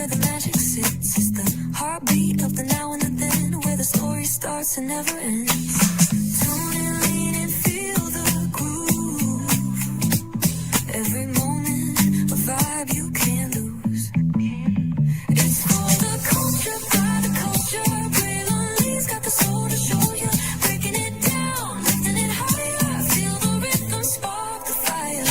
where the magic sits. It's the heartbeat of the now and the then, where the story starts and never ends. Tune in, lean and feel the groove. Every moment, a vibe you can't lose. It's for the culture, by the culture. Braylon got the soul to show you. Breaking it down, lifting it higher. Feel the rhythm, spark the fire.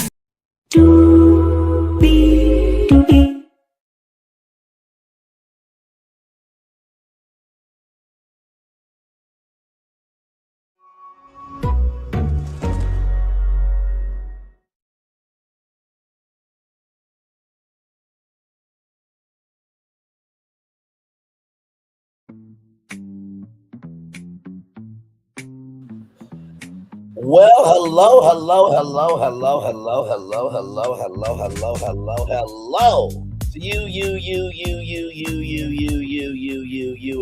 Well, hello to you,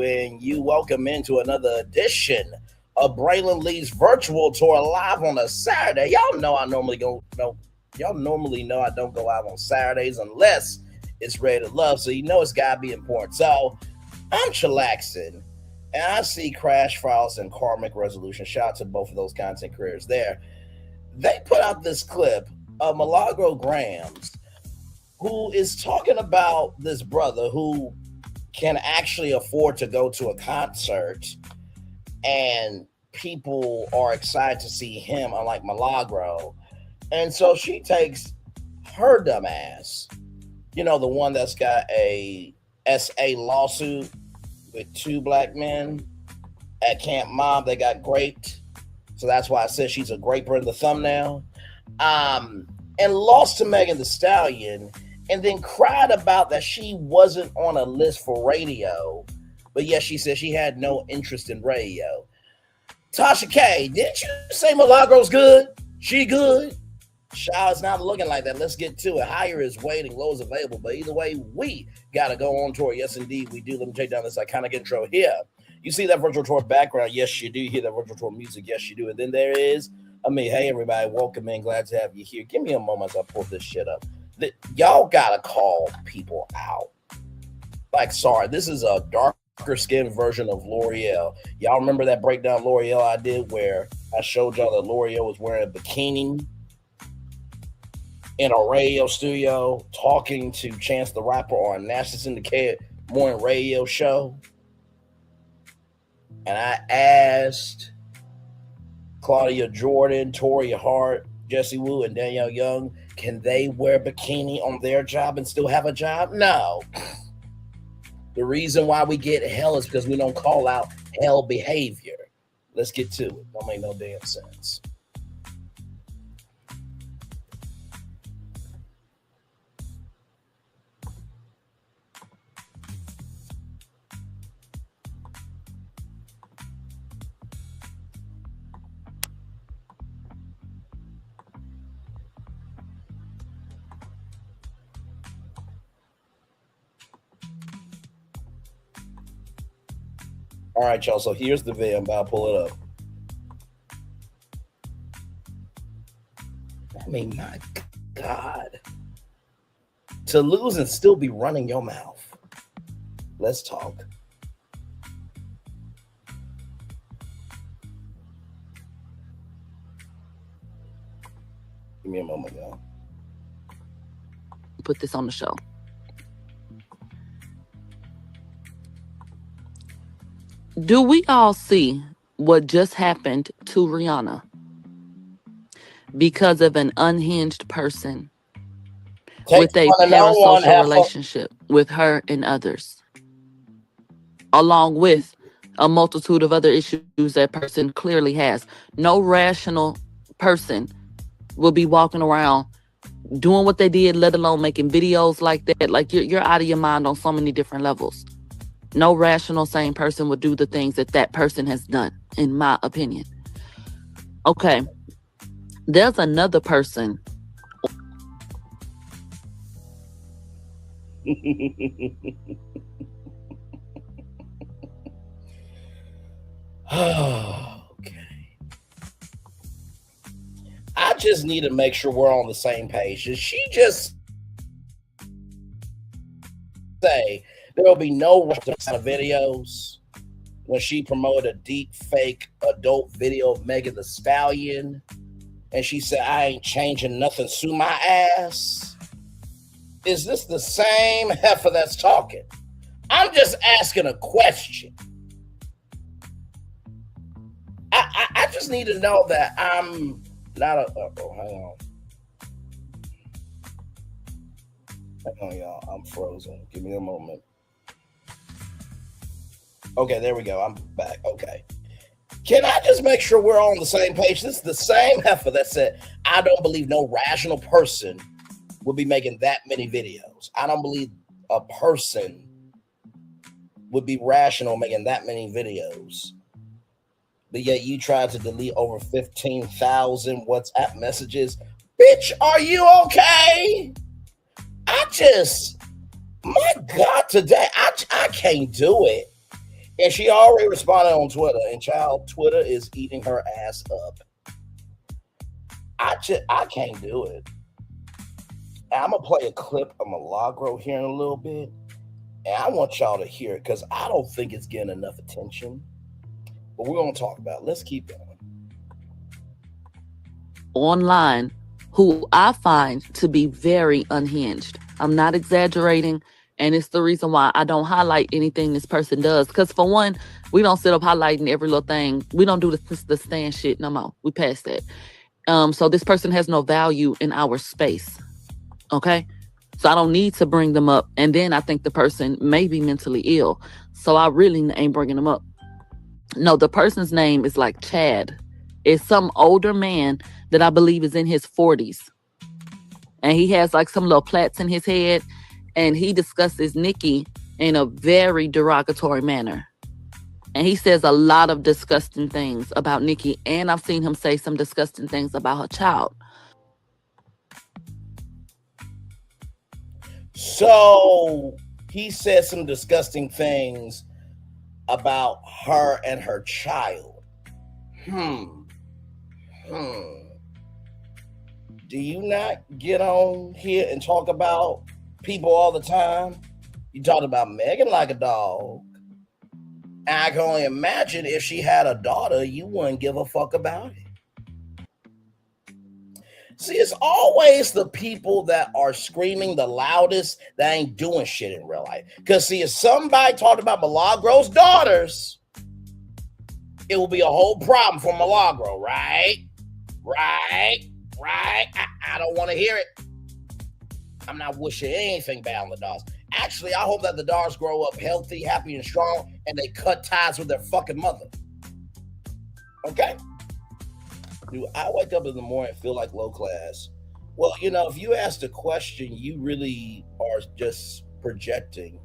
and you. Welcome into another edition of Braylon Lee's virtual tour live on a Saturday. Y'all know I normally go. No, y'all normally know I don't go live on Saturdays unless it's Ready to Love. So you know it's gotta be important. So I'm chillaxing. And I see Crash Files and Karmic Resolution. Shout out to both of those content creators there. They put out this clip of Milagro Gramz, who is talking about this brother who can actually afford to go to a concert, and people are excited to see him, unlike Milagro. And so she takes her dumb ass, you know, the one that's got a SA lawsuit with two black men at Camp Mob. They got graped. So that's why I said she's a graper in the thumbnail. And lost to Megan Thee Stallion, and then cried about that she wasn't on a list for radio. But yes, she said she had no interest in radio. Tasha K, didn't you say Milagro's good? She good? Child, it's not looking like that. Let's get to it. Higher is waiting, low is available. But either way, we got to go on tour. Yes, indeed, we do. Let me take down this iconic intro here. You see that virtual tour background? Yes, you do. You hear that virtual tour music? Yes, you do. And then there is, hey, everybody, welcome in. Glad to have you here. Give me a moment as I pull this shit up. Y'all got to call people out. Like, sorry, this is a darker skinned version of L'Oreal. Y'all remember that breakdown L'Oreal I did where I showed y'all that L'Oreal was wearing a bikini in a radio studio talking to Chance the Rapper on National Syndicate morning radio show? And I asked Claudia Jordan, Toria Hart, Jesse Wu, and Danielle Young, can they wear bikini on their job and still have a job? No. The reason why we get hell is because we don't call out hell behavior. Let's get to it. Don't make no damn sense. All right, y'all. So here's the video. I'm about to pull it up. I mean, my God. To lose and still be running your mouth. Let's talk. Give me a moment, y'all. Put this on the show. Do we all see what just happened to Rihanna because of an unhinged person with a parasocial relationship with her and others, along with a multitude of other issues that person clearly has? No rational person will be walking around doing what they did, let alone making videos like that. Like, you're out of your mind on so many different levels. No rational, sane person would do the things that that person has done, in my opinion. Okay. There's another person. Okay. I just need to make sure we're on the same page. Is she just say there will be no videos when she promoted a deep fake adult video of Megan Thee Stallion, and she said, "I ain't changing nothing to my ass." Is this the same heifer that's talking? I'm just asking a question. I just need to know that I'm not a. Oh, hang on, y'all. I'm frozen. Give me a moment. Okay, there we go. I'm back. Okay. Can I just make sure we're all on the same page? This is the same heifer that said, "I don't believe no rational person would be making that many videos. I don't believe a person would be rational making that many videos." But yet you tried to delete over 15,000 WhatsApp messages. Bitch, are you okay? My God, today, I can't do it. And she already responded on Twitter, and child, Twitter is eating her ass up. I can't do it. I'm going to play a clip of Milagro here in a little bit, and I want y'all to hear it because I don't think it's getting enough attention. But we're going to talk about it. Let's keep going. Online, who I find to be very unhinged. I'm not exaggerating. And it's the reason why I don't highlight anything this person does. Because for one, we don't sit up highlighting every little thing. We don't do the stand shit no more. We passed that. So this person has no value in our space. Okay? So I don't need to bring them up. And then I think the person may be mentally ill. So I really ain't bringing them up. No, the person's name is like Chad. It's some older man that I believe is in his 40s. And he has like some little plaits in his head. And he discusses Nikki in a very derogatory manner. And he says a lot of disgusting things about Nikki. And I've seen him say some disgusting things about her child. So he said some disgusting things about her and her child. Do you not get on here and talk about people all the time? You talk about Megan like a dog. And I can only imagine if she had a daughter, you wouldn't give a fuck about it. See, it's always the people that are screaming the loudest that ain't doing shit in real life. Because see, if somebody talked about Milagro's daughters, it will be a whole problem for Milagro, right? I don't want to hear it. I'm not wishing anything bad on the daughters. Actually, I hope that the daughters grow up healthy, happy, and strong, and they cut ties with their fucking mother. Okay? Do I wake up in the morning and feel like low class? Well, you know, if you ask the question, you really are just projecting.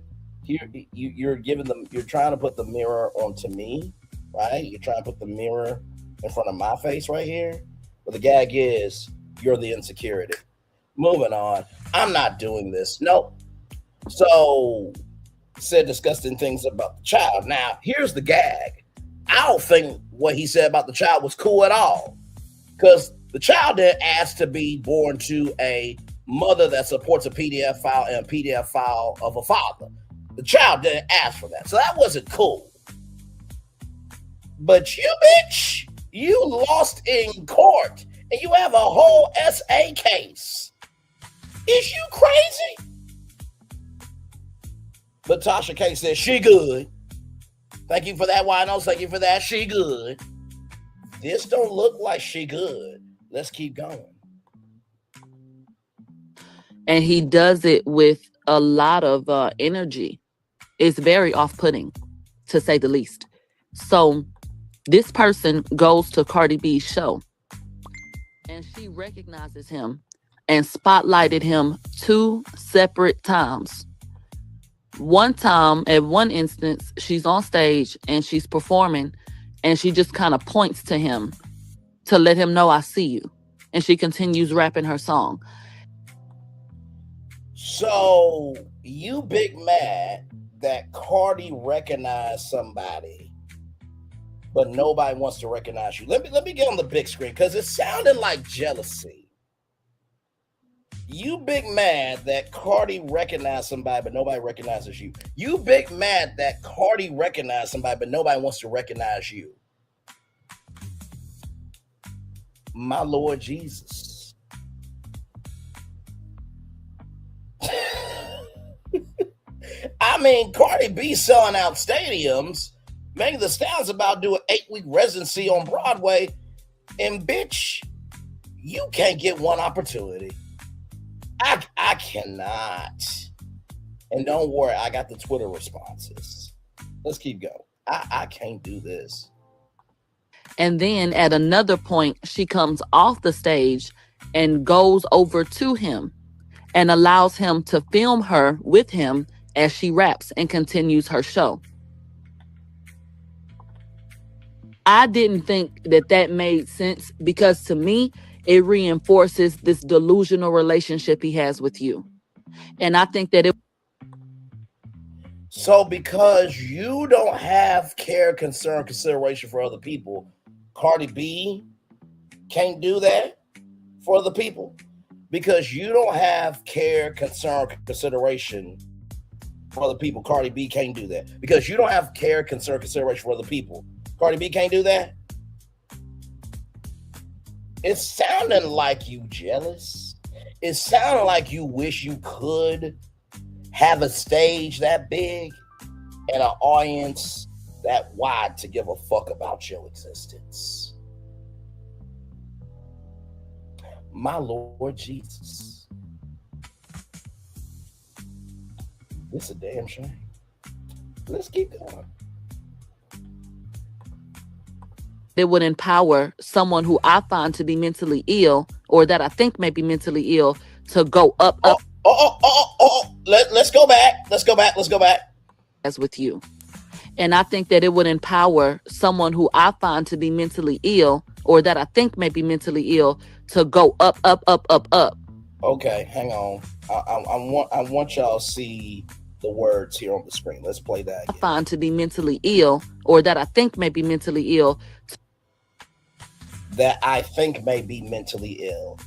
You're giving them. You're trying to put the mirror onto me, right? You're trying to put the mirror in front of my face right here. But the gag is, you're the insecurity. Moving on. I'm not doing this. Nope. So, said disgusting things about the child. Now, here's the gag. I don't think what he said about the child was cool at all. Because the child didn't ask to be born to a mother that supports a PDF file and a PDF file of a father. The child didn't ask for that. So that wasn't cool. But you, bitch, you lost in court and you have a whole SA case. Is you crazy? But Tasha K said she good. Thank you for that, Winos. Thank you for that. She good. This don't look like she good. Let's keep going. And he does it with a lot of energy. It's very off-putting, to say the least. So this person goes to Cardi B's show. And she recognizes him and spotlighted him 2 separate times. One time, at one instance, she's on stage and she's performing and she just kind of points to him to let him know, I see you. And she continues rapping her song. So you big mad that Cardi recognized somebody, but nobody wants to recognize you. Let me get on the big screen because it sounded like jealousy. You big mad that Cardi recognized somebody, but nobody recognizes you. You big mad that Cardi recognized somebody, but nobody wants to recognize you. My Lord Jesus. I mean, Cardi B selling out stadiums. Megan Thee Stallion's about to do an 8-week residency on Broadway. And bitch, you can't get one opportunity. I cannot. And don't worry, I got the Twitter responses. Let's keep going. I can't do this. And then at another point, she comes off the stage and goes over to him and allows him to film her with him as she raps and continues her show. I didn't think that made sense because to me, it reinforces this delusional relationship he has with you. And I think that So because you don't have care, concern, consideration for other people, Cardi B can't do that for other people? Because you don't have care, concern, consideration for other people, Cardi B can't do that. Because you don't have care, concern, consideration for other people, Cardi B can't do that? It's sounding like you jealous. It sounded like you wish you could have a stage that big and an audience that wide to give a fuck about your existence. My Lord Jesus. This a damn shame. Let's keep going. it would empower someone who I find to be mentally ill or that I think may be mentally ill to go up. Let's go back. Let's go back. As with you. And I think that it would empower someone who I find to be mentally ill or that I think may be mentally ill to go up. Okay, hang on. I want y'all to see the words here on the screen. Let's play that again. I find to be mentally ill or that I think may be mentally ill. That I think may be mentally ill.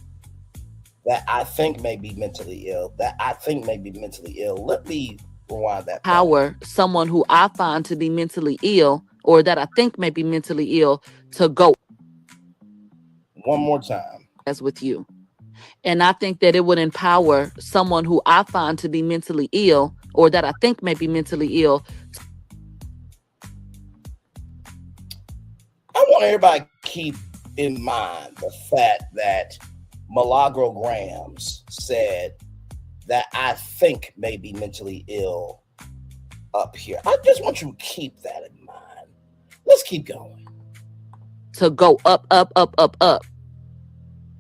That I think may be mentally ill. That I think may be mentally ill. Let me rewind that. Power someone who I find to be mentally ill or that I think may be mentally ill to go. One more time. As with you. And I think that it would empower someone who I find to be mentally ill or that I think may be mentally ill. I want everybody to keep in mind the fact that Milagro Gramz said that I think may be mentally ill up here. I just want you to keep that in mind. Let's keep going. To go up.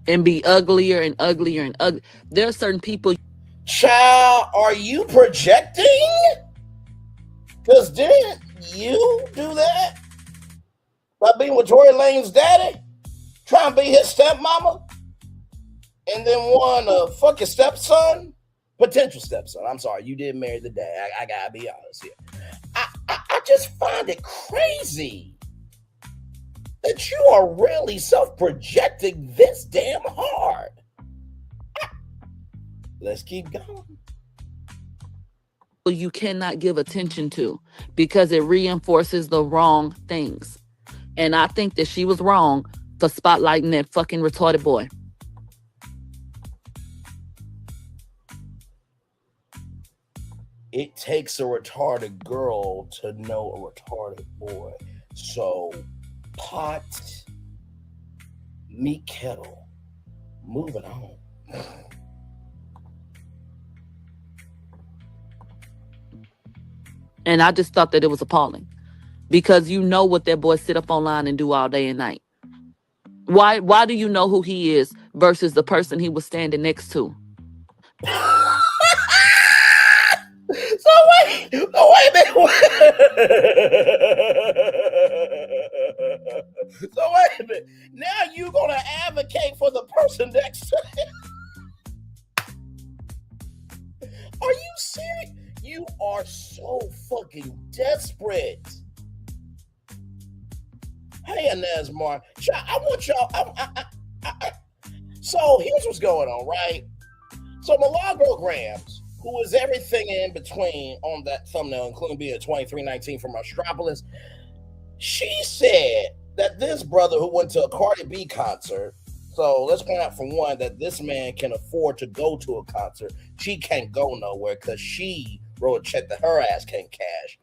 And be uglier and uglier and ugly. There are certain people. Child, are you projecting? Because didn't you do that? By being with Tory Lane's daddy? Trying to be his stepmama? And then want to fuck your stepson? Potential stepson. I'm sorry, you didn't marry the dad. I gotta be honest here. I just find it crazy that you are really self-projecting this damn hard. Let's keep going. You cannot give attention to because it reinforces the wrong things. And I think that she was wrong for spotlighting that fucking retarded boy. It takes a retarded girl to know a retarded boy. So pot, meat kettle. Moving on. And I just thought that it was appalling. Because you know what that boy sit up online and do all day and night. Why do you know who he is versus the person he was standing next to? So wait a minute. So wait a minute. Now you're gonna advocate for the person next to him. Are you serious? You are so fucking desperate. Hey, Inez Martin. I want y'all. So here's what's going on, right? So Milagro Gramz, who is everything in between on that thumbnail, including being a 2319 from Astropolis, she said that this brother who went to a Cardi B concert, so let's point out for one that this man can afford to go to a concert. She can't go nowhere because she wrote a check that her ass can't cash.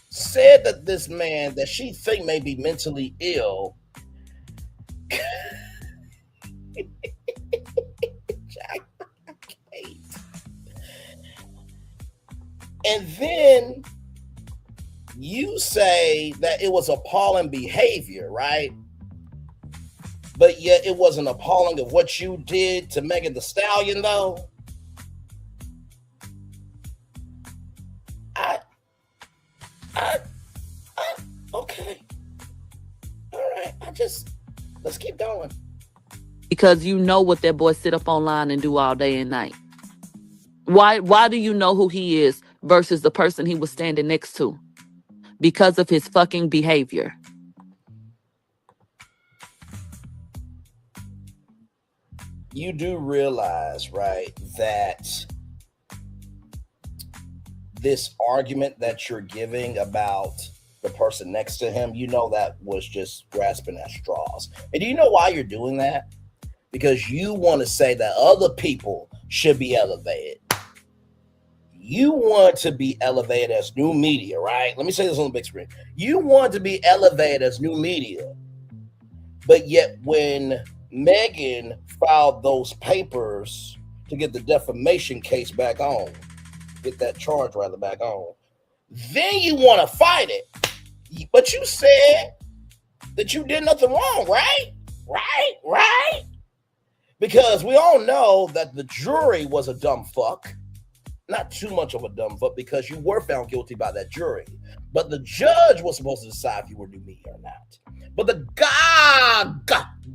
Said that this man that she think may be mentally ill and then you say that it was appalling behavior, right? But yet it wasn't appalling of what you did to Megan Thee Stallion, though. Okay. All right. Let's keep going. Because you know what that boy sit up online and do all day and night. Why do you know who he is versus the person he was standing next to? Because of his fucking behavior. You do realize, right, that this argument that you're giving about the person next to him, you know that was just grasping at straws. And do you know why you're doing that? Because you want to say that other people should be elevated. You want to be elevated as new media, right? Let me say this on the big screen. You want to be elevated as new media. But yet when Megan filed those papers to get the defamation case back on, get that charge rather back on, then you want to fight it. But you said that you did nothing wrong, right? Right? Because we all know that the jury was a dumb fuck. Not too much of a dumb fuck because you were found guilty by that jury. But the judge was supposed to decide if you were new media or not. But the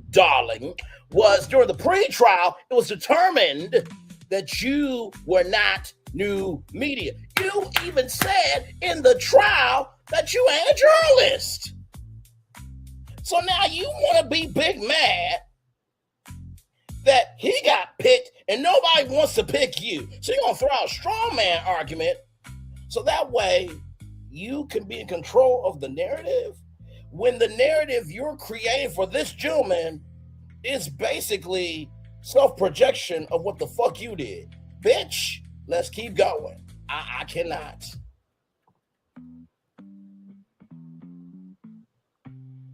darling was during the pre-trial, it was determined that you were not new media. You even said in the trial that you ain't a journalist. So now you want to be big mad that he got picked and nobody wants to pick you. So you're going to throw out a strong man argument so that way you can be in control of the narrative when the narrative you're creating for this gentleman is basically self-projection of what the fuck you did. Bitch, let's keep going. I cannot.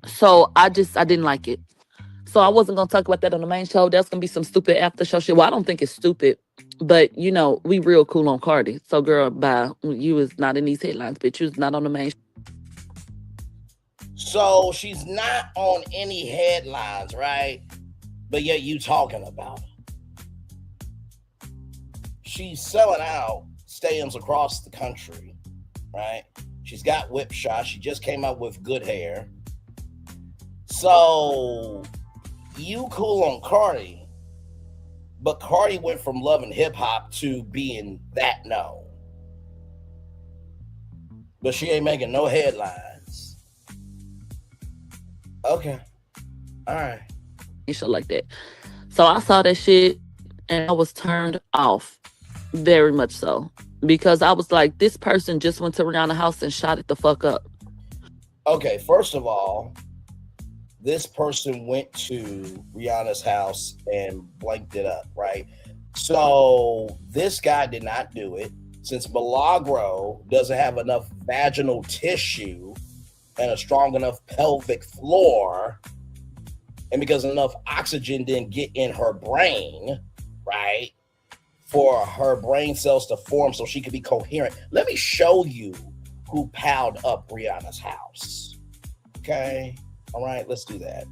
So I didn't like it. So I wasn't going to talk about that on the main show. There's going to be some stupid after show shit. Well, I don't think it's stupid, but you know, we real cool on Cardi. So girl, bye. You was not in these headlines, bitch. You was not on the main show. So she's not on any headlines, right? But yet you talking about her. She's selling out stadiums across the country, right? She's got whip shots. She just came out with good hair. So you cool on Cardi, but Cardi went from loving hip hop to being that known. But she ain't making no headlines. Okay. All right. Shit like that. So I saw that shit and I was turned off. Very much so. Because I was like, this person just went to Rihanna's house and shot it the fuck up. Okay, first of all, this person went to Rihanna's house and blanked it up, right? So this guy did not do it. Since Milagro doesn't have enough vaginal tissue and a strong enough pelvic floor, and because enough oxygen didn't get in her brain, right, for her brain cells to form so she could be coherent. Let me show you who piled up Rihanna's house. Okay? All right, let's do that.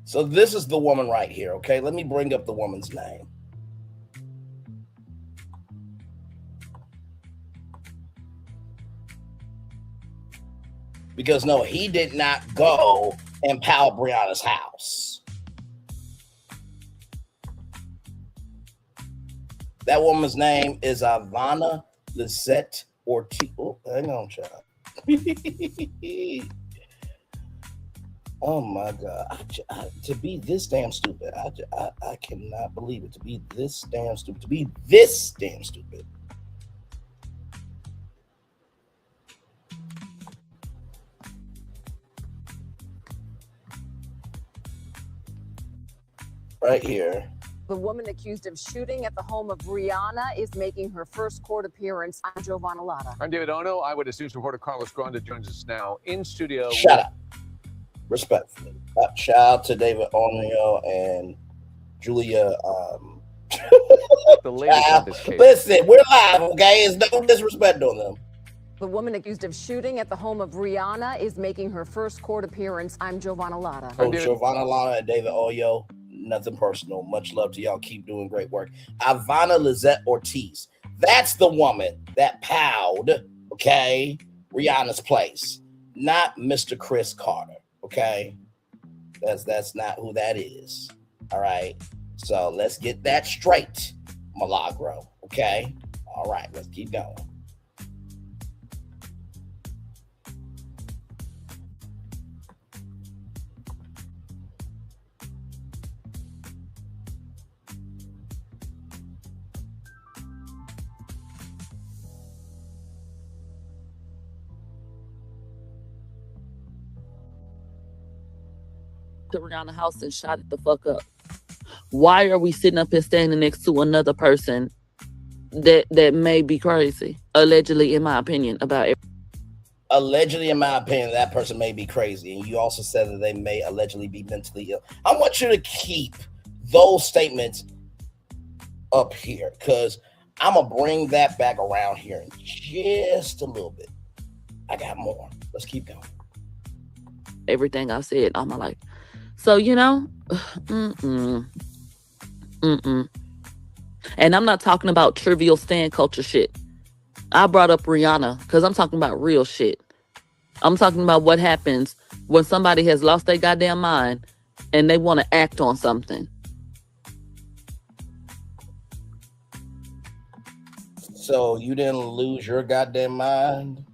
So this is the woman right here, okay? Let me bring up the woman's name. Because no, he did not go and power Brianna's house. That woman's name is Ivana Lizette Ortiz. Oh, hang on, child. Oh my God! To be this damn stupid, I cannot believe it. To be this damn stupid. To be this damn stupid. Right here. The woman accused of shooting at the home of Rihanna is making her first court appearance. I'm Giovanna Lotta. I'm David Ono. Eyewitness News reporter Carlos Granda joins us now in studio. Shut up. Respectfully. Shout out to David Ono and Julia. The latest of this case. Listen, we're live, okay? There's no disrespect on them. The woman accused of shooting at the home of Rihanna is making her first court appearance. I'm Giovanna Lotta. Oh, Giovanna Lotta and David Oyo. Nothing personal. Much love to y'all. Keep doing great work. Ivana Lizette Ortiz. That's the woman that powed, okay, Rihanna's place. Not Mr. Chris Carter, okay? That's not who that is. All right. So let's get that straight, Milagro. Okay. All right. Let's keep going. To Rihanna's house and shot it the fuck up. Why are we sitting up here standing next to another person that may be crazy? Allegedly, in my opinion, about it. Allegedly, in my opinion, that person may be crazy. And you also said that they may allegedly be mentally ill. I want you to keep those statements up here because I'm going to bring that back around here in just a little bit. I got more. Let's keep going. Everything I've said all my life. So, you know, and I'm not talking about trivial stan culture shit. I brought up Rihanna because I'm talking about real shit. I'm talking about what happens when somebody has lost their goddamn mind and they want to act on something. So you didn't lose your goddamn mind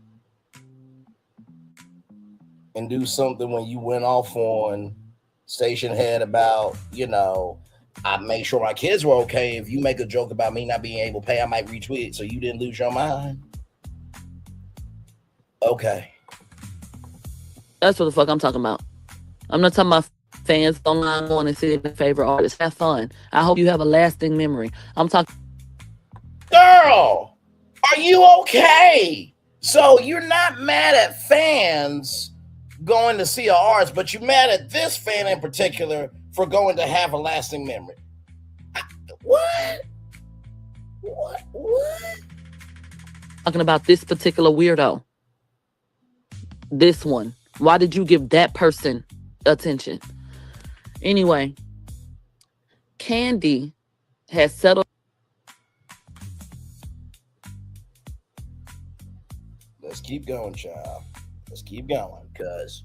and do something when you went off on Station Head about, you know, I make sure my kids were okay. If you make a joke about me not being able to pay, I might retweet it. So you didn't lose your mind? Okay. That's what the fuck I'm talking about. I'm not talking about fans online going and see their favorite artists. Have fun. I hope you have a lasting memory. I'm talking. Girl, are you okay? So you're not mad at fans going to see an artist, but you're mad at this fan in particular for going to have a lasting memory. What? Talking about this particular weirdo. This one. Why did you give that person attention? Anyway, Cardi has settled. Let's keep going, child. Let's keep going, because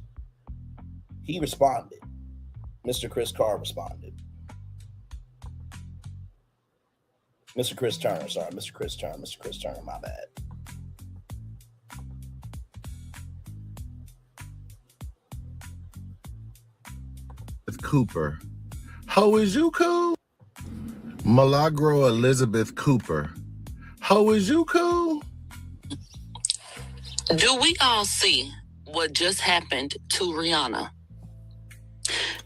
he responded. Mr. Chris Carr responded. Mr. Chris Turner, my bad. Cooper. How is you cool? Milagro Elizabeth Cooper. How is you cool? Do we all see what just happened to Rihanna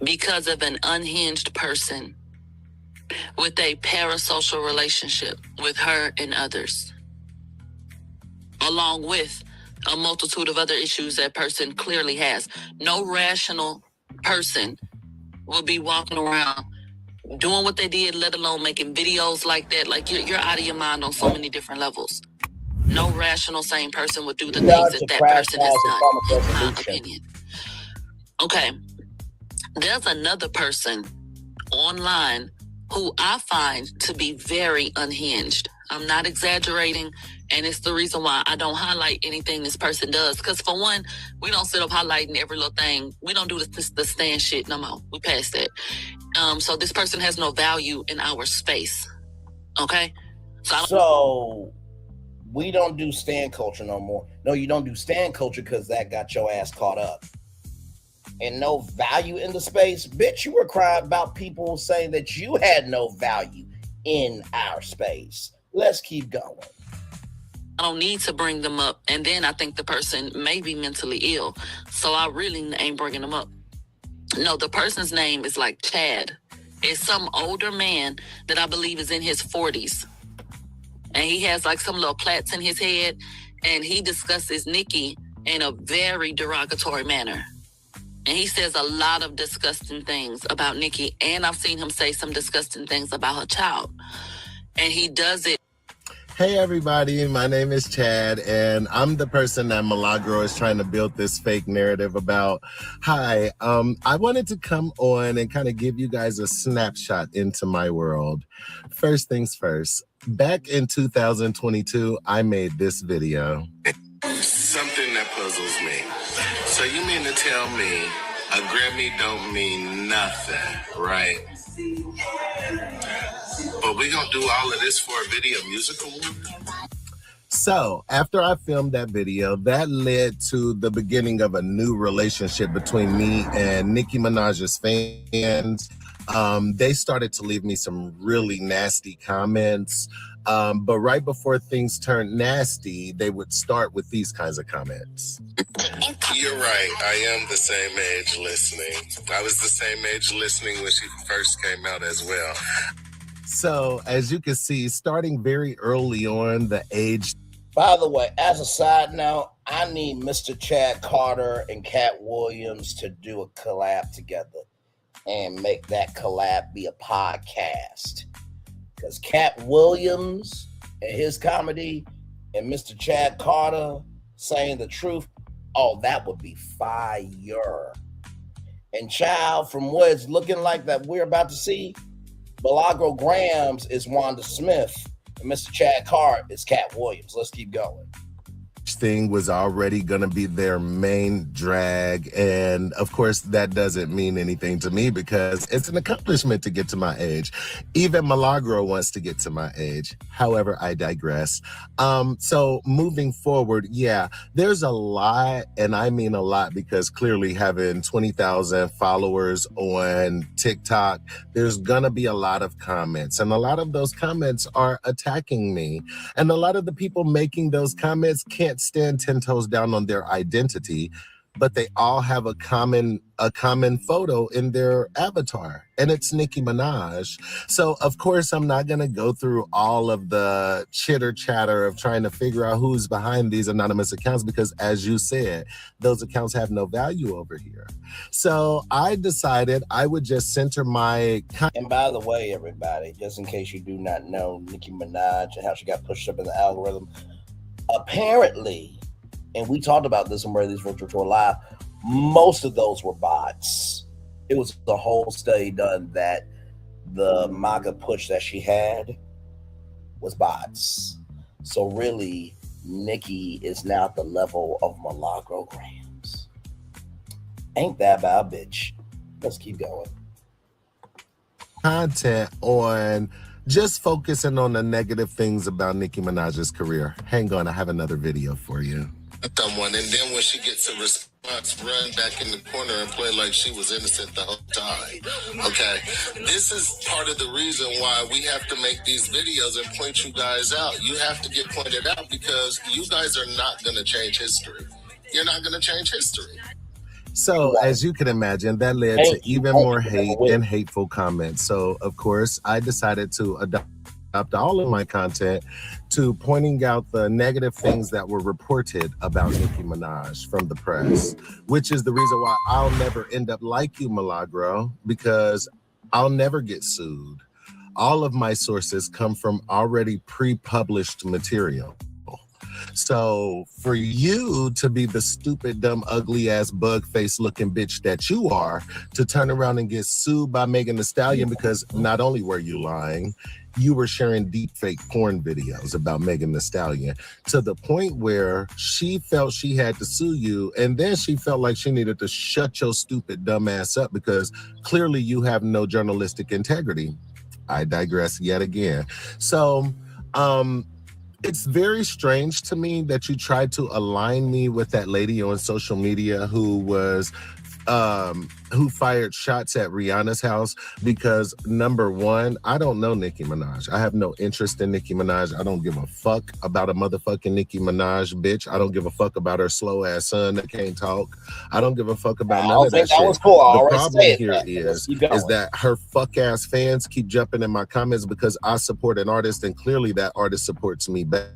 because of an unhinged person with a parasocial relationship with her and others, along with a multitude of other issues that person clearly has? No rational person will be walking around doing what they did, let alone making videos like that. Like, you're out of your mind on so many different levels. No rational, sane person would do the things that person has done, in my opinion. Okay. There's another person online who I find to be very unhinged. I'm not exaggerating, and it's the reason why I don't highlight anything this person does. Because for one, we don't sit up highlighting every little thing. We don't do the stand shit no more. We passed that. So this person has no value in our space. Okay? So we don't do stand culture no more. No, you don't do stand culture because that got your ass caught up. And no value in the space. Bitch, you were crying about people saying that you had no value in our space. Let's keep going. I don't need to bring them up. And then I think the person may be mentally ill. So I really ain't bringing them up. No, the person's name is like Chad. It's some older man that I believe is in his 40s. And he has like some little plaits in his head. And he discusses Nikki in a very derogatory manner. And he says a lot of disgusting things about Nikki. And I've seen him say some disgusting things about her child. And he does it. Hey everybody, my name is Chad, and I'm the person that Milagro is trying to build this fake narrative about. Hi, I wanted to come on and kind of give you guys a snapshot into my world. First things first, back in 2022, I made this video. Something that puzzles me. So you mean to tell me a Grammy don't mean nothing, right? But we gonna do all of this for a video musical? So after I filmed that video, that led to the beginning of a new relationship between me and Nicki Minaj's fans. They started to leave me some really nasty comments. But right before things turned nasty, they would start with these kinds of comments. You're right. I am the same age listening. I was the same age listening when she first came out as well. So as you can see, starting very early on, the age. By the way, as a side note, I need Mr. Chad Carter and Cat Williams to do a collab together and make that collab be a podcast. Because Cat Williams and his comedy and Mr. Chad Carter saying the truth, oh, that would be fire. And child, from what it's looking like that we're about to see, Milagro Gramz is Wanda Smith, and Mr. Chad Carter is Cat Williams. Let's keep going. Thing was already going to be their main drag, and of course that doesn't mean anything to me because it's an accomplishment to get to my age. Even Milagro wants to get to my age. However, I digress. So moving forward, yeah, there's a lot, and I mean a lot because clearly having 20,000 followers on TikTok, there's gonna be a lot of comments, and a lot of those comments are attacking me, and a lot of the people making those comments can't stand 10 toes down on their identity, but they all have a common photo in their avatar, and it's Nicki Minaj. So of course I'm not gonna go through all of the chitter chatter of trying to figure out who's behind these anonymous accounts because, as you said, those accounts have no value over here. So I decided I would just center my. And by the way, everybody, just in case you do not know Nicki Minaj and how she got pushed up in the algorithm, apparently, and we talked about this in Brady's Virtual Tour Live, most of those were bots. It was a whole study done that the MAGA push that she had was bots. So really, Nicki is now at the level of Milagro Gramz. Ain't that about a bitch? Let's keep going. Content on just focusing on the negative things about Nicki Minaj's career. Hang on, I have another video for you. Someone, and then when she gets a response, run back in the corner and play like she was innocent the whole time. Okay, this is part of the reason why we have to make these videos and point you guys out. You have to get pointed out because you guys are not going to change history. You're not going to change history. So, as you can imagine, that led to even more hate and hateful comments. So, of course, I decided to adopt all of my content to pointing out the negative things that were reported about Nicki Minaj from the press, which is the reason why I'll never end up like you, Milagro, because I'll never get sued. All of my sources come from already pre-published material. So for you to be the stupid, dumb, ugly ass bug face looking bitch that you are, to turn around and get sued by Megan Thee Stallion, because not only were you lying, you were sharing deep fake porn videos about Megan Thee Stallion, to the point where she felt she had to sue you, and then she felt like she needed to shut your stupid dumb ass up because clearly you have no journalistic integrity. I digress yet again. So it's very strange to me that you tried to align me with that lady on social media who fired shots at Rihanna's house, because number one, I don't know Nicki Minaj. I have no interest in Nicki Minaj. I don't give a fuck about a motherfucking Nicki Minaj bitch. I don't give a fuck about her slow ass son that can't talk. I don't give a fuck about none of that shit. Was cool. The problem here is that her fuck ass fans keep jumping in my comments because I support an artist, and clearly that artist supports me back.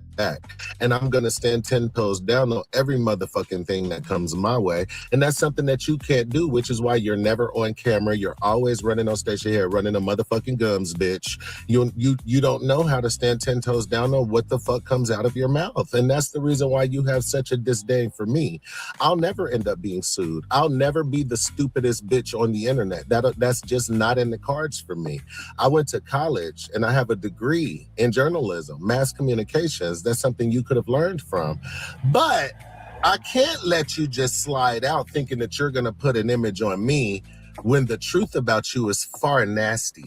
And I'm gonna stand 10 toes down on every motherfucking thing that comes my way. And that's something that you can't do, which is why you're never on camera. You're always running on station here, running a motherfucking gums, bitch. You don't know how to stand 10 toes down on what the fuck comes out of your mouth. And that's the reason why you have such a disdain for me. I'll never end up being sued. I'll never be the stupidest bitch on the internet. That's just not in the cards for me. I went to college and I have a degree in journalism, mass communications. That's something you could have learned from. But I can't let you just slide out thinking that you're going to put an image on me when the truth about you is far nastier.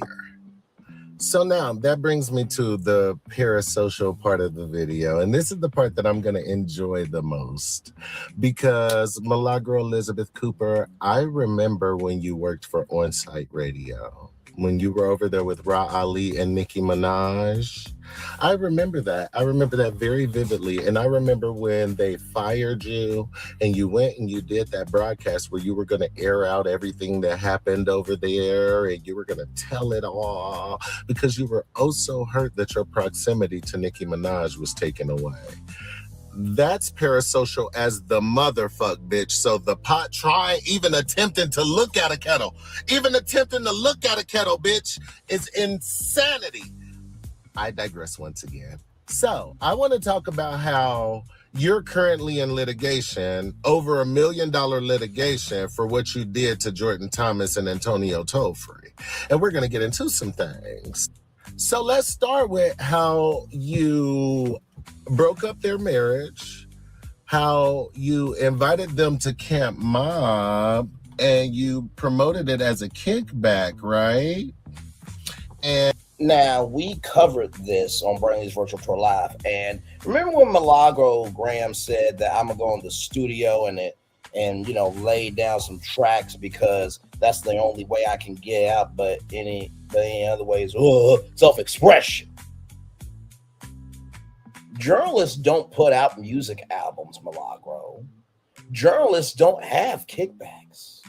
So now that brings me to the parasocial part of the video. And this is the part that I'm going to enjoy the most, because Milagro Elizabeth Cooper, I remember when you worked for On-Site Radio, when you were over there with Ra Ali and Nicki Minaj. I remember that. I remember that very vividly. And I remember when they fired you and you went and you did that broadcast where you were going to air out everything that happened over there, and you were going to tell it all because you were oh so hurt that your proximity to Nicki Minaj was taken away. That's parasocial as the motherfuck, bitch. So the pot trying, even attempting to look at a kettle, bitch, is insanity. I digress once again. So I want to talk about how you're currently in litigation, over $1 million litigation, for what you did to Jordan Thomas and Antonio Tolfree. And we're going to get into some things. So let's start with how you broke up their marriage, how you invited them to Camp Mob, and you promoted it as a kickback, right? And now, we covered this on Brantley's Virtual Tour Live. And remember when Milagro Gramz said that I'm going to go in the studio and lay down some tracks because that's the only way I can get out, but any other ways, self-expression. Journalists don't put out music albums, Milagro. Journalists don't have kickbacks.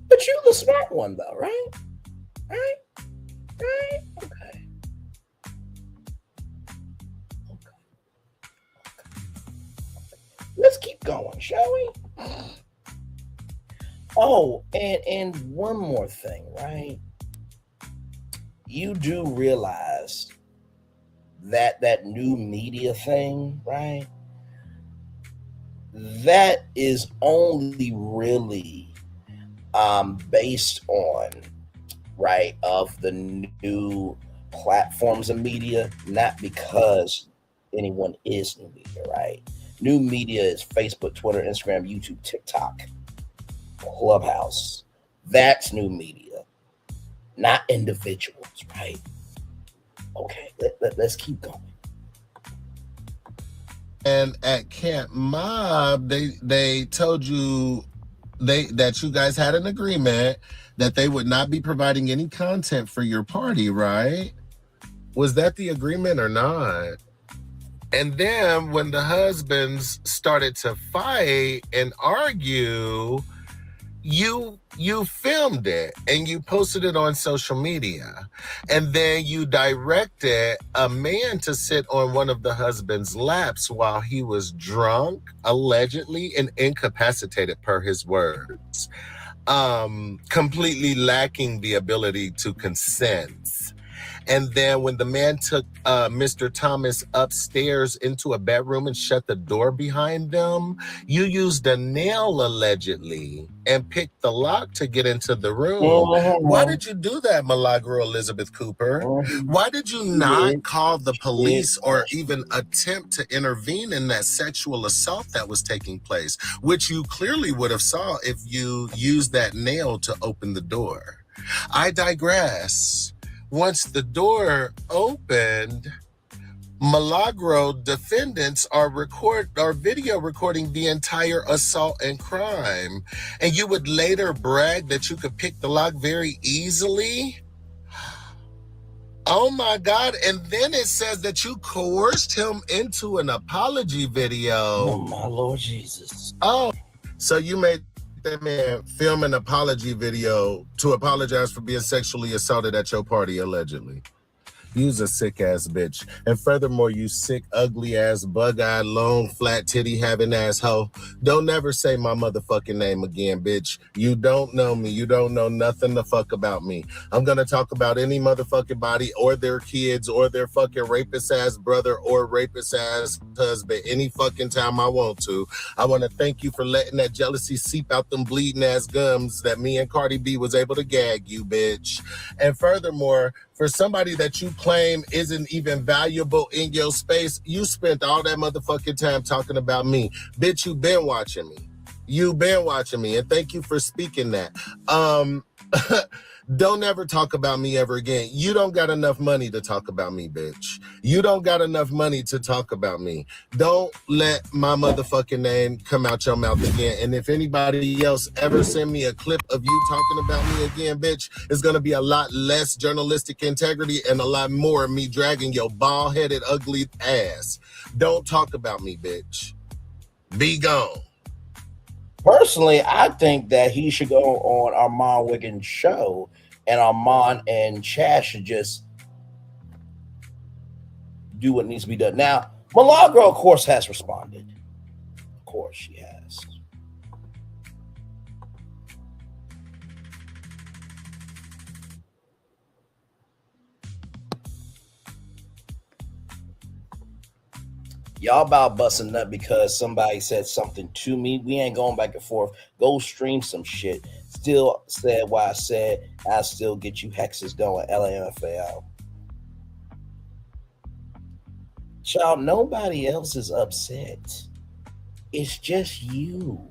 But you're the smart one, though, right? Right? Okay. Let's keep going, shall we? Oh, and one more thing, right? You do realize that new media thing, right? That is only really based on, right, of the new platforms of media, not because anyone is new media, right? New media is Facebook, Twitter, Instagram, YouTube, TikTok, Clubhouse. That's new media, not individuals, right? Okay, let's keep going. And at Camp Mob, they told you that you guys had an agreement that they would not be providing any content for your party, right? Was that the agreement or not? And then when the husbands started to fight and argue, you filmed it and you posted it on social media. And then you directed a man to sit on one of the husband's laps while he was drunk, allegedly, and incapacitated per his words. Completely lacking the ability to consent. And then when the man took Mr. Thomas upstairs into a bedroom and shut the door behind them, you used a nail allegedly and picked the lock to get into the room. Why did you do that, Milagro Elizabeth Cooper? Why did you not call the police or even attempt to intervene in that sexual assault that was taking place, which you clearly would have saw if you used that nail to open the door? I digress. Once the door opened, Milagro defendants are video recording the entire assault and crime. And you would later brag that you could pick the lock very easily? Oh my God. And then it says that you coerced him into an apology video. Oh my Lord Jesus. Oh, so you made that man film an apology video to apologize for being sexually assaulted at your party, allegedly. You's a sick ass bitch. And furthermore, you sick, ugly ass, bug-eyed, long, flat titty having asshole. Don't never say my motherfucking name again, bitch. You don't know me. You don't know nothing the fuck about me. I'm gonna talk about any motherfucking body or their kids or their fucking rapist ass brother or rapist ass husband any fucking time I want to. I want to thank you for letting that jealousy seep out them bleeding ass gums that me and Cardi B was able to gag you, bitch. And furthermore, for somebody that you claim isn't even valuable in your space, you spent all that motherfucking time talking about me. Bitch, you been watching me. You been watching me, and thank you for speaking that. Don't ever talk about me ever again. You don't got enough money to talk about me, bitch. You don't got enough money to talk about me. Don't let my motherfucking name come out your mouth again. And if anybody else ever send me a clip of you talking about me again, bitch, it's going to be a lot less journalistic integrity and a lot more of me dragging your bald-headed, ugly ass. Don't talk about me, bitch. Be gone. Personally, I think that he should go on Armand Wiggins' show, and Armand and Chad should just do what needs to be done. Now, Milagro, of course, has responded. Of course, she has. Y'all about busting nut because somebody said something to me. We ain't going back and forth. Go stream some shit. Still said what I said. I still get you hexes going. LAMFAO. Child, nobody else is upset. It's just you.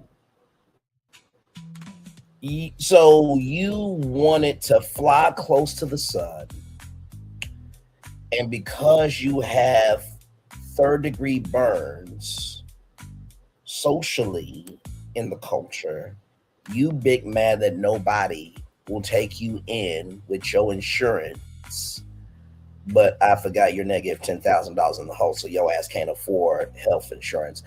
So you wanted to fly close to the sun. And because you have third-degree burns socially in the culture, you big mad that nobody will take you in with your insurance. But I forgot you're negative $10,000 in the hole, so your ass can't afford health insurance.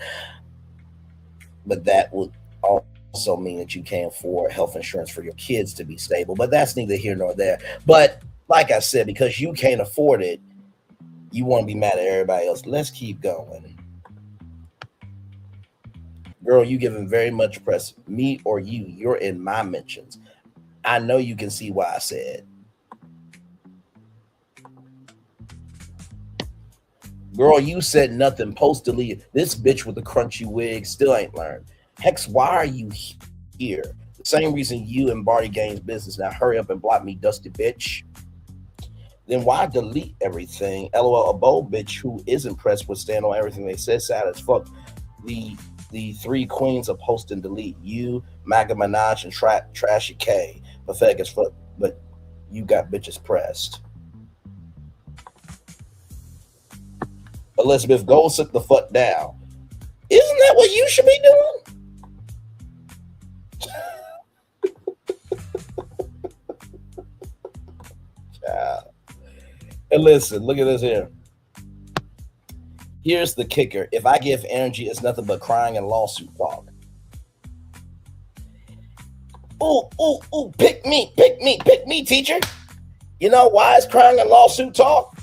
But that would also mean that you can't afford health insurance for your kids to be stable. But that's neither here nor there. But like I said, because you can't afford it, you want to be mad at everybody else. Let's keep going. Girl, you giving very much press. Me or you, you're in my mentions. I know you can see why I said. Girl, you said nothing. Post delete. This bitch with the crunchy wig still ain't learned. Hex, why are you here? The same reason you and Barty Gaines business. Now hurry up and block me, dusty bitch. Then why delete everything? LOL, a bold bitch who is impressed would stand on everything they said. Sad as fuck. The three queens of post and delete. You, Maga Minaj, and Trashy K. Pathetic as fuck, but you got bitches pressed. Elizabeth, go sit the fuck down. Isn't that what you should be doing? And listen, look at this here. Here's the kicker. If I give energy, it's nothing but crying and lawsuit talk. Ooh, pick me, teacher. You know why it's crying and lawsuit talk?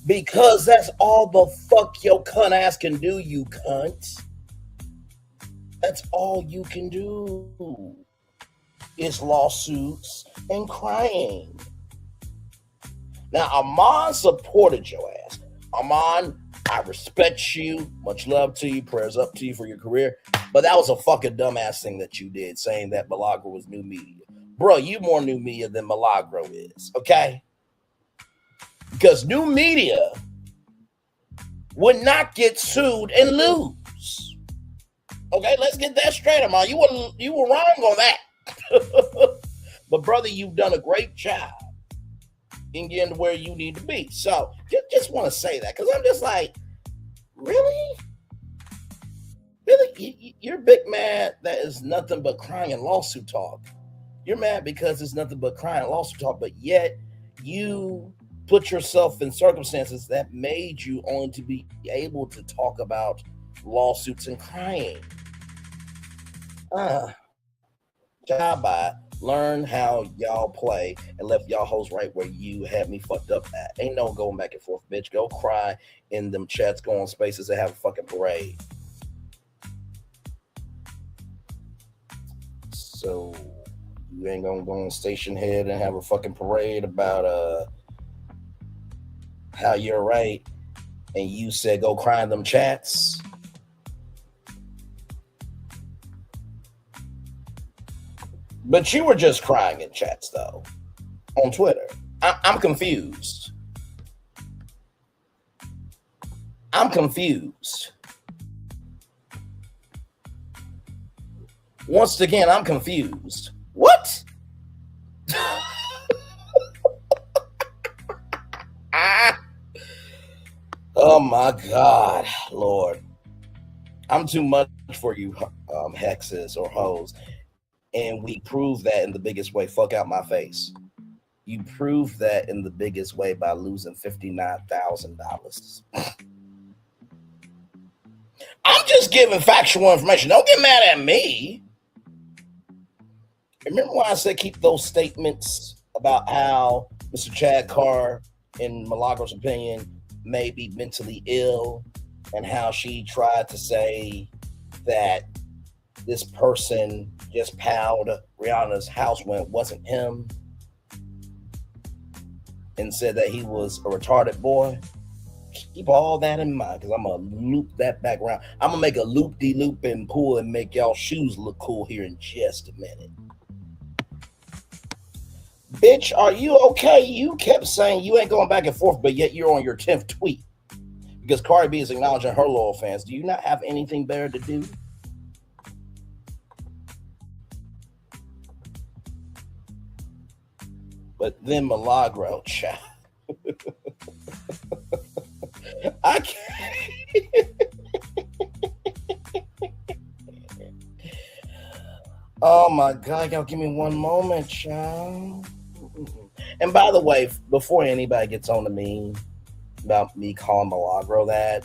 Because that's all the fuck your cunt ass can do, you cunt. That's all you can do is lawsuits and crying. Now, Armand supported your ass. Armand, I respect you. Much love to you. Prayers up to you for your career. But that was a fucking dumbass thing that you did, saying that Milagro was new media. Bro, you more new media than Milagro is, okay? Because new media would not get sued and lose. Okay, let's get that straight, Armand. You were wrong on that. But brother, you've done a great job in getting to where you need to be. So just want to say that, because I'm just like, really? Really? You're big mad that is nothing but crying and lawsuit talk. You're mad because it's nothing but crying and lawsuit talk, but yet you put yourself in circumstances that made you only to be able to talk about lawsuits and crying. Job by learn how y'all play and left y'all hoes right where you had me fucked up at. Ain't no going back and forth, bitch. Go cry in them chats, go on spaces and have a fucking parade. So you ain't gonna go on station head and have a fucking parade about how you're right and you said go cry in them chats? But you were just crying in chats, though, on Twitter. I'm confused. I'm confused. Once again, I'm confused. What? Oh, my God, Lord. I'm too much for you hexes or hoes. And we prove that in the biggest way. Fuck out my face. You proved that in the biggest way by losing $59,000. I'm just giving factual information. Don't get mad at me. Remember when I said keep those statements about how Mr. Chad Carr, in Milagro's opinion, may be mentally ill, and how she tried to say that this person just palled Rihanna's house when it wasn't him, and said that he was a retarded boy? Keep all that in mind, because I'm going to loop that back around. I'm going to make a loop-de-loop and pull and make y'all shoes look cool here in just a minute. Bitch, are you okay? You kept saying you ain't going back and forth, but yet you're on your 10th tweet. Because Cardi B is acknowledging her loyal fans. Do you not have anything better to do? But then Milagro, child. I can't. Oh my God, y'all give me one moment, child. And by the way, before anybody gets on to me about me calling Milagro that,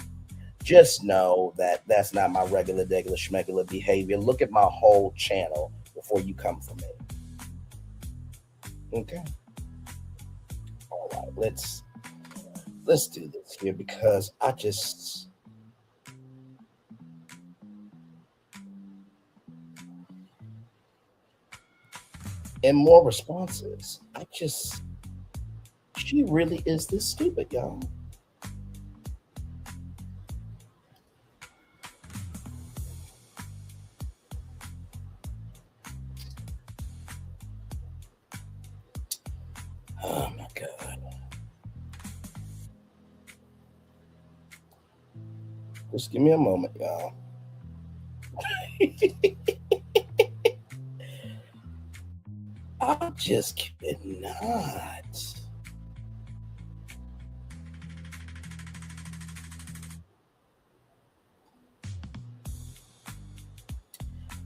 just know that that's not my regular schmegular behavior. Look at my whole channel before you come for me. Okay. All right, let's do this here, because I just and more responses. She really is this stupid, y'all. Oh my God. Just give me a moment, y'all. I just cannot.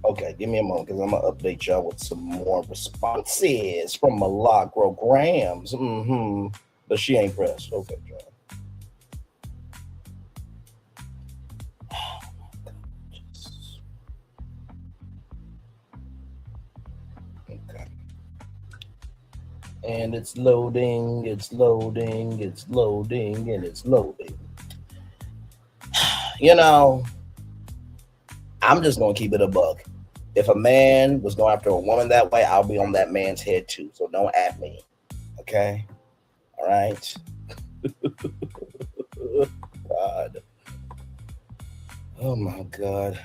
Okay, give me a moment, because I'm going to update y'all with some more responses from Milagro Gramz. But she ain't pressed. Okay, John. Okay. And it's loading, and it's loading. You know, I'm just going to keep it a buck. If a man was going after a woman that way, I'll be on that man's head too. So don't at me. Okay? All right? God. Oh my God.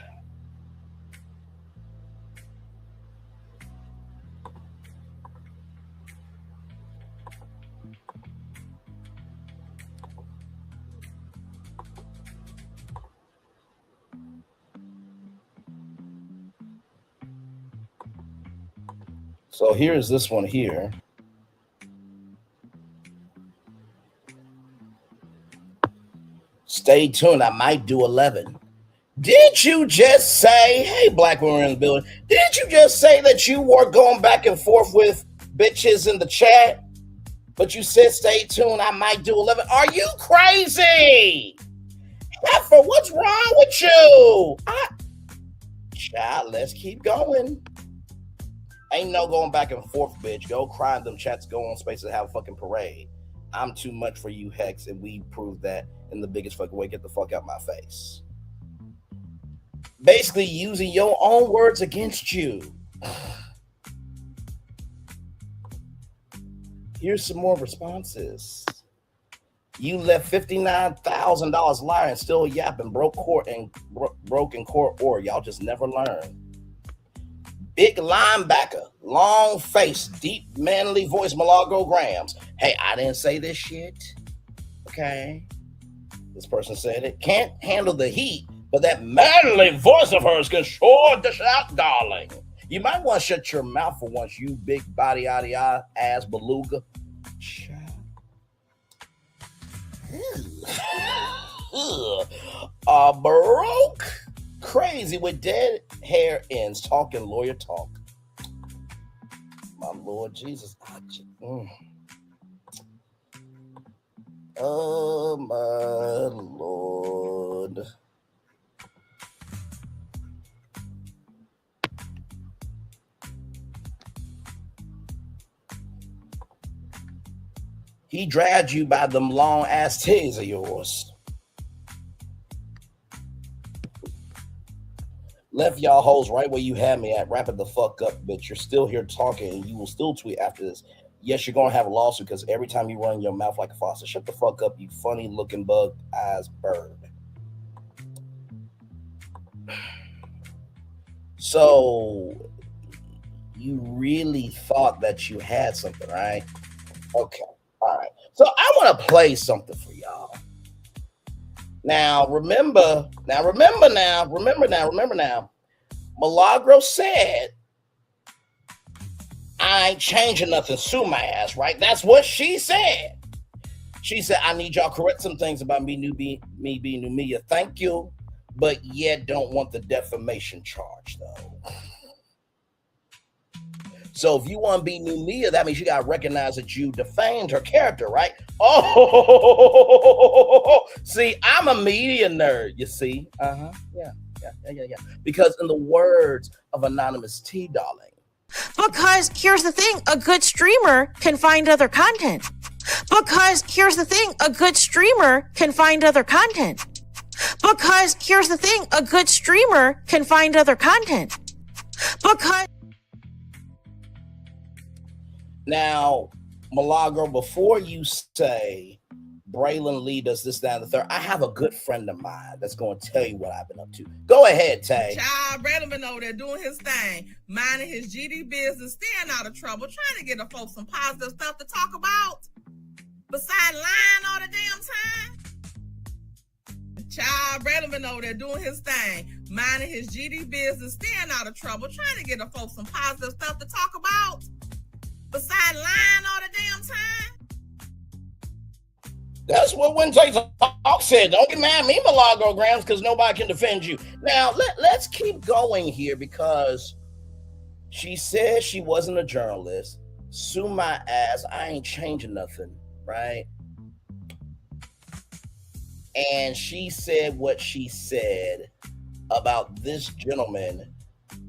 So here's this one here. Stay tuned. I might do 11. Did you just say, hey, black women in the building, did you just say that you were going back and forth with bitches in the chat? But you said stay tuned. I might do 11. Are you crazy? Heifer, what's wrong with you? Child, let's keep going. Ain't no going back and forth, bitch. Go cry in them chats, go on spaces, have a fucking parade. I'm too much for you, Hex, and we proved that in the biggest fucking way. Get the fuck out my face. Basically using your own words against you. Here's some more responses. You left $59,000 lying and still yapping, broke in court or y'all just never learn. Big linebacker, long face, deep manly voice, Milagro Gramz. Hey, I didn't say this shit. Okay. This person said it. Can't handle the heat, but that manly voice of hers can sure dish out, darling. You might want to shut your mouth for once, you big body ass beluga. Baroque crazy with dead hair ends talking lawyer talk. My Lord Jesus. Oh my Lord. He dragged you by them long ass titties of yours. Left y'all hoes right where you had me at. Wrap it the fuck up, bitch. You're still here talking and you will still tweet after this. Yes, you're going to have a lawsuit because every time you run your mouth like a faucet. Shut the fuck up, you funny looking bug eyes bird. So you really thought that you had something, right? Okay. All right. So I want to play something for y'all. Now, remember now. Milagro said, I ain't changing nothing, sue my ass, right? That's what she said. She said, I need y'all correct some things about me being new media. Thank you, but yet don't want the defamation charge, though. So if you want to be new media, that means you got to recognize that you defamed her character, right? Oh, see, I'm a media nerd, you see? Yeah. Because in the words of Anonymous T, darling. Because here's the thing, a good streamer can find other content. Because here's the thing, a good streamer can find other content. Because here's the thing, a good streamer can find other content. Because... Now, Milagro, before you say Braylon Lee does this, that, and the third, I have a good friend of mine that's going to tell you what I've been up to. Go ahead, Tay. Child, Braylon been over there doing his thing, minding his GD business, staying out of trouble, trying to get the folks some positive stuff to talk about, besides lying all the damn time. Child, Braylon been over there doing his thing, minding his GD business, staying out of trouble, trying to get the folks some positive stuff to talk about, besides lying all the damn time. That's what When Tay Talk said. Don't get mad at me, Milagro Gramz, because nobody can defend you. Now, let's keep going here because she said she wasn't a journalist. Sue my ass. I ain't changing nothing, right? And she said what she said about this gentleman,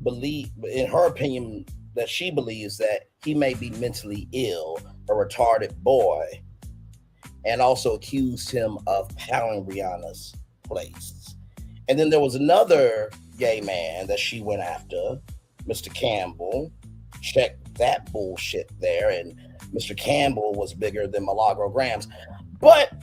in her opinion, that she believes that he may be mentally ill, a retarded boy, and also accused him of powering Rihanna's place. And then there was another gay man that she went after, Mr. Campbell. Check that bullshit there, and Mr. Campbell was bigger than Milagro Gramz. But,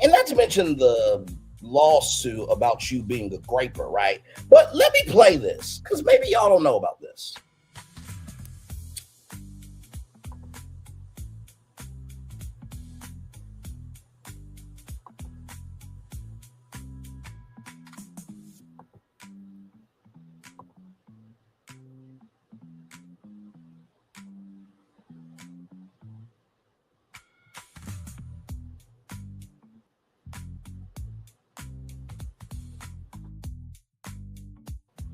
and not to mention the lawsuit about you being a graper, right? But let me play this, because maybe y'all don't know about this.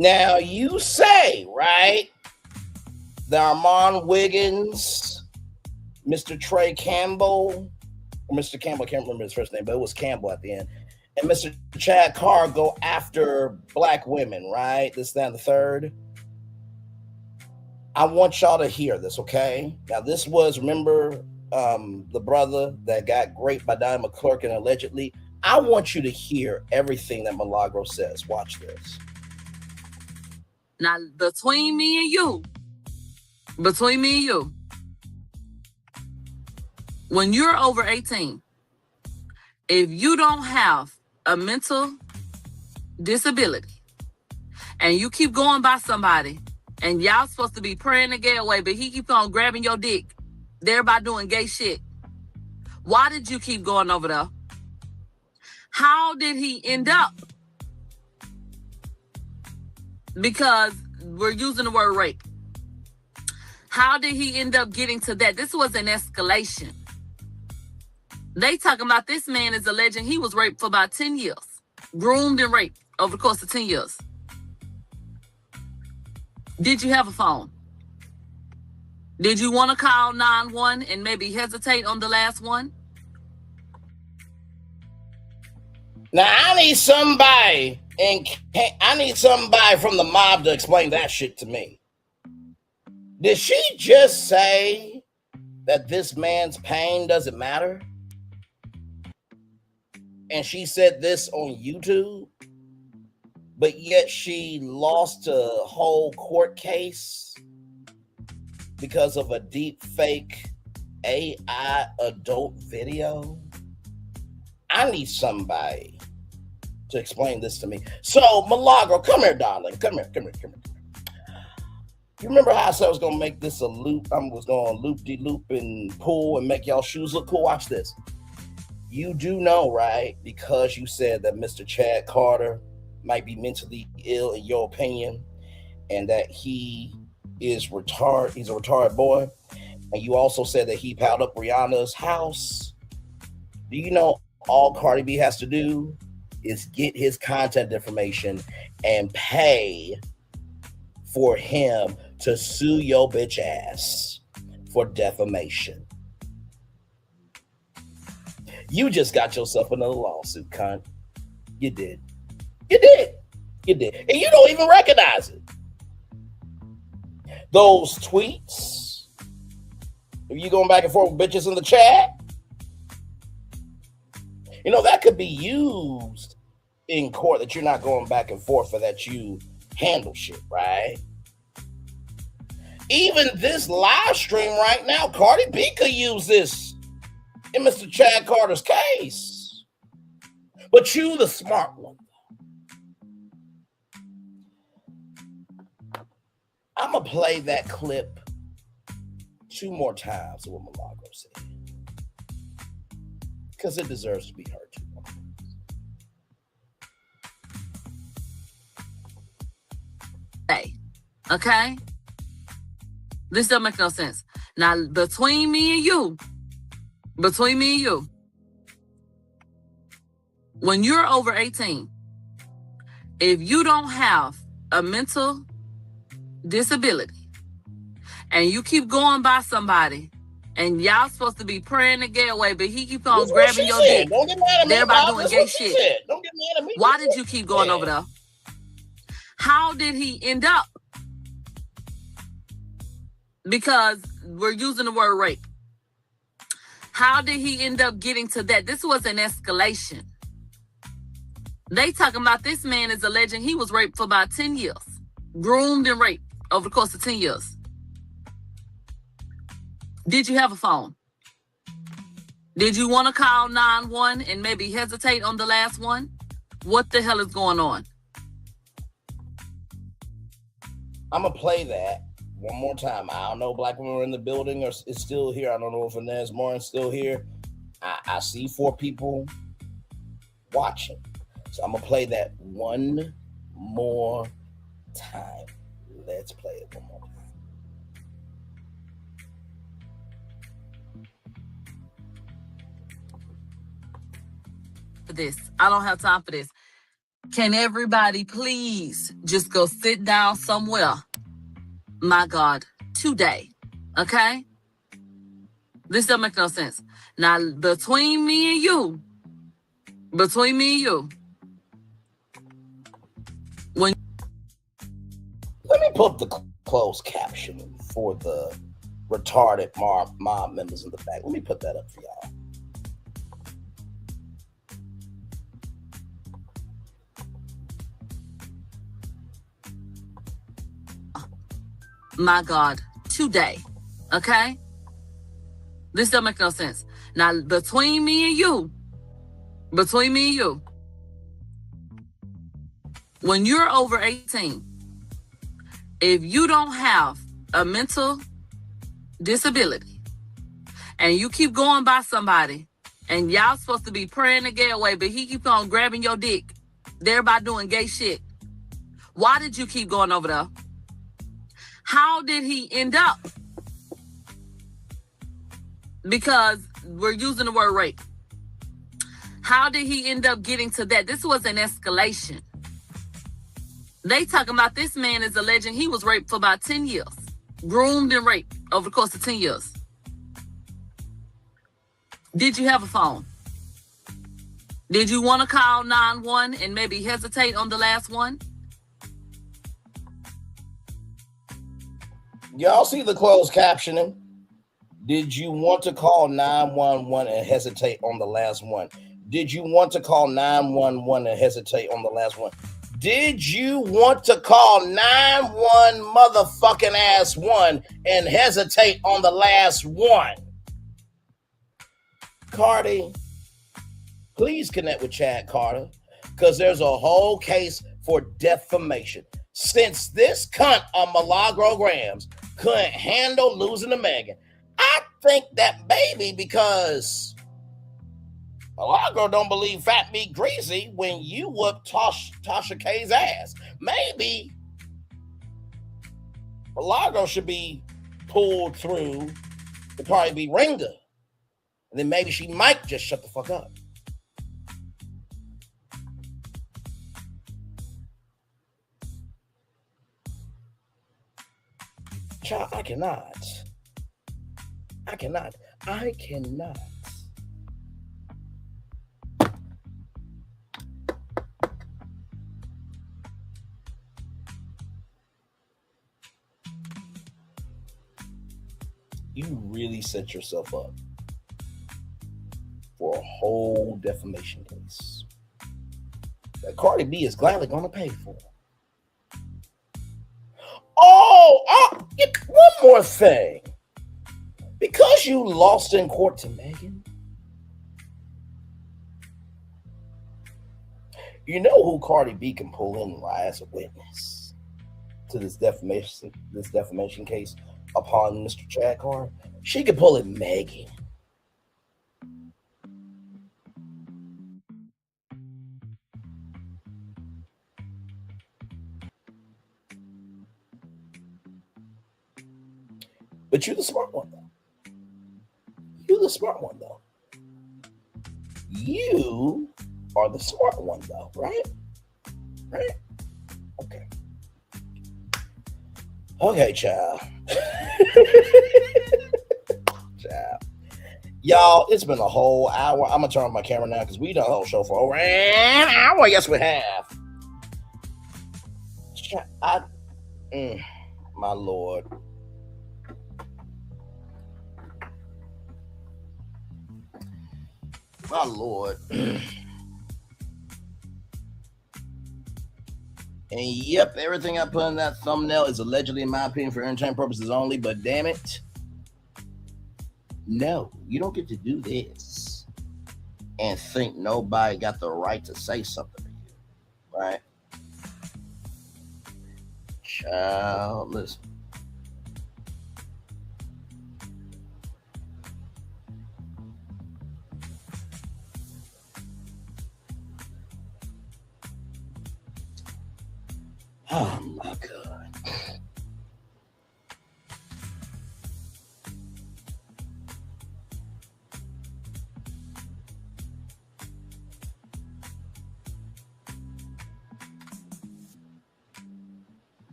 Now, you say, right, that Armand Wiggins, Mr. Trey Campbell, or Mr. Campbell, I can't remember his first name, but it was Campbell at the end, and Mr. Chad Carr go after black women, right? This, that, and the third. I want y'all to hear this, okay? Now, this was, remember, the brother that got raped by Diane McClurkin allegedly? I want you to hear everything that Milagro says. Watch this. Now, between me and you, when you're over 18, if you don't have a mental disability and you keep going by somebody and y'all supposed to be praying to get away, but he keeps on grabbing your dick, thereby doing gay shit, why did you keep going over there? How did he end up? Because we're using the word rape. How did he end up getting to that? This was an escalation. They talking about this man is alleging he was raped for about 10 years. Groomed and raped over the course of 10 years. Did you have a phone? Did you want to call 911 and maybe hesitate on the last one? Now, I need somebody from the mob to explain that shit to me. Did she just say that this man's pain doesn't matter? And she said this on YouTube, but yet she lost a whole court case because of a deep fake AI adult video? I need somebody to explain this to me. So, Milagro, come here, darling. Come here. You remember how I said I was going to make this a loop? I was going to loop-de-loop and pull and make y'all shoes look cool? Watch this. You do know, right, because you said that Mr. Chad Carter might be mentally ill in your opinion and that he is retarded. He's a retarded boy. And you also said that he piled up Rihanna's house. Do you know all Cardi B has to do is get his contact information and pay for him to sue your bitch ass for defamation? You just got yourself another lawsuit, cunt. You did. And you don't even recognize it. Those tweets, if you going back and forth with bitches in the chat, you know, that could be used in court, that you're not going back and forth, for that you handle shit, right? Even this live stream right now, Cardi B could use this in Mr. Chad Carter's case. But you, the smart one. I'm going to play that clip 2 more times of what Milagro said, because it deserves to be heard 2 more times. Hey, okay? This don't make no sense. Now, between me and you, when you're over 18, if you don't have a mental disability and you keep going by somebody and y'all supposed to be praying to get away, but he keeps on grabbing your dick, thereby doing gay shit. Don't get mad at me. Why did you keep going over there? How did he end up? Because we're using the word rape. How did he end up getting to that? This was an escalation. They talking about this man is alleging he was raped for about 10 years. Groomed and raped over the course of 10 years? Did you have a phone? Did you want to call 911 and maybe hesitate on the last one? What the hell is going on? I'm going to play that one more time. I don't know if Black women are in the building or is still here. I don't know if Inez Morin's still here. I see 4 people watching. So I'm going to play that one more time. Let's play it one more time. For this. I don't have time for this. Can everybody please just go sit down somewhere? My God, today. Okay? This doesn't make no sense. Now, between me and you, when let me put the closed caption for the retarded mob members in the back. Let me put that up for y'all. my God, today. Okay? This doesn't make no sense. Now, between me and you, when you're over 18, if you don't have a mental disability and you keep going by somebody and y'all supposed to be praying to get away, but he keeps on grabbing your dick, thereby doing gay shit, why did you keep going over there? How did he end up? Because we're using the word rape. How did he end up getting to that? This was an escalation. They talking about this man is alleging he was raped for about 10 years. Groomed and raped over the course of 10 years. Did you have a phone? Did you want to call 911 and maybe hesitate on the last one? Y'all see the closed captioning? Did you want to call 911 and hesitate on the last one? Did you want to call 911 and hesitate on the last one? Did you want to call 911 motherfucking ass one and hesitate on the last one? Cardi, please connect with Chad Carter, because there's a whole case for defamation. Since this cunt on Milagro Gramz couldn't handle losing to Megan, I think that maybe because Milagro don't believe fat meat greasy when you whoop Tasha K's ass. Maybe Milagro should be pulled through to probably be Ringa. And then maybe she might just shut the fuck up. Child, I cannot. You really set yourself up for a whole defamation case that Cardi B is gladly going to pay for. One more thing. Because you lost in court to Megan, you know who Cardi B can pull in as a witness to this defamation case upon Mr. Chad Carter? She could pull in Megan. But you're the smart one, though. You are the smart one, though, right? Right? Okay, child. Child. Y'all, it's been a whole hour. I'm going to turn on my camera now because we done a whole show for over an hour. Yes, we have. My Lord. My Lord. And yep, everything I put in that thumbnail is allegedly, in my opinion, for entertainment purposes only. But damn it, no, you don't get to do this and think nobody got the right to say something to you, right? Child, listen. Oh my God.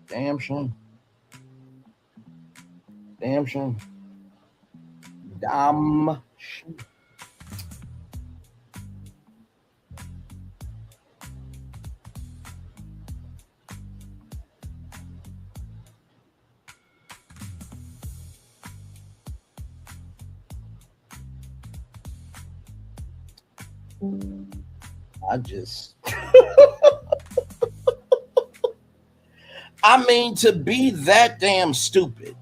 Damn shame. Damn shame. Damn shame. I just I mean, to be that damn stupid.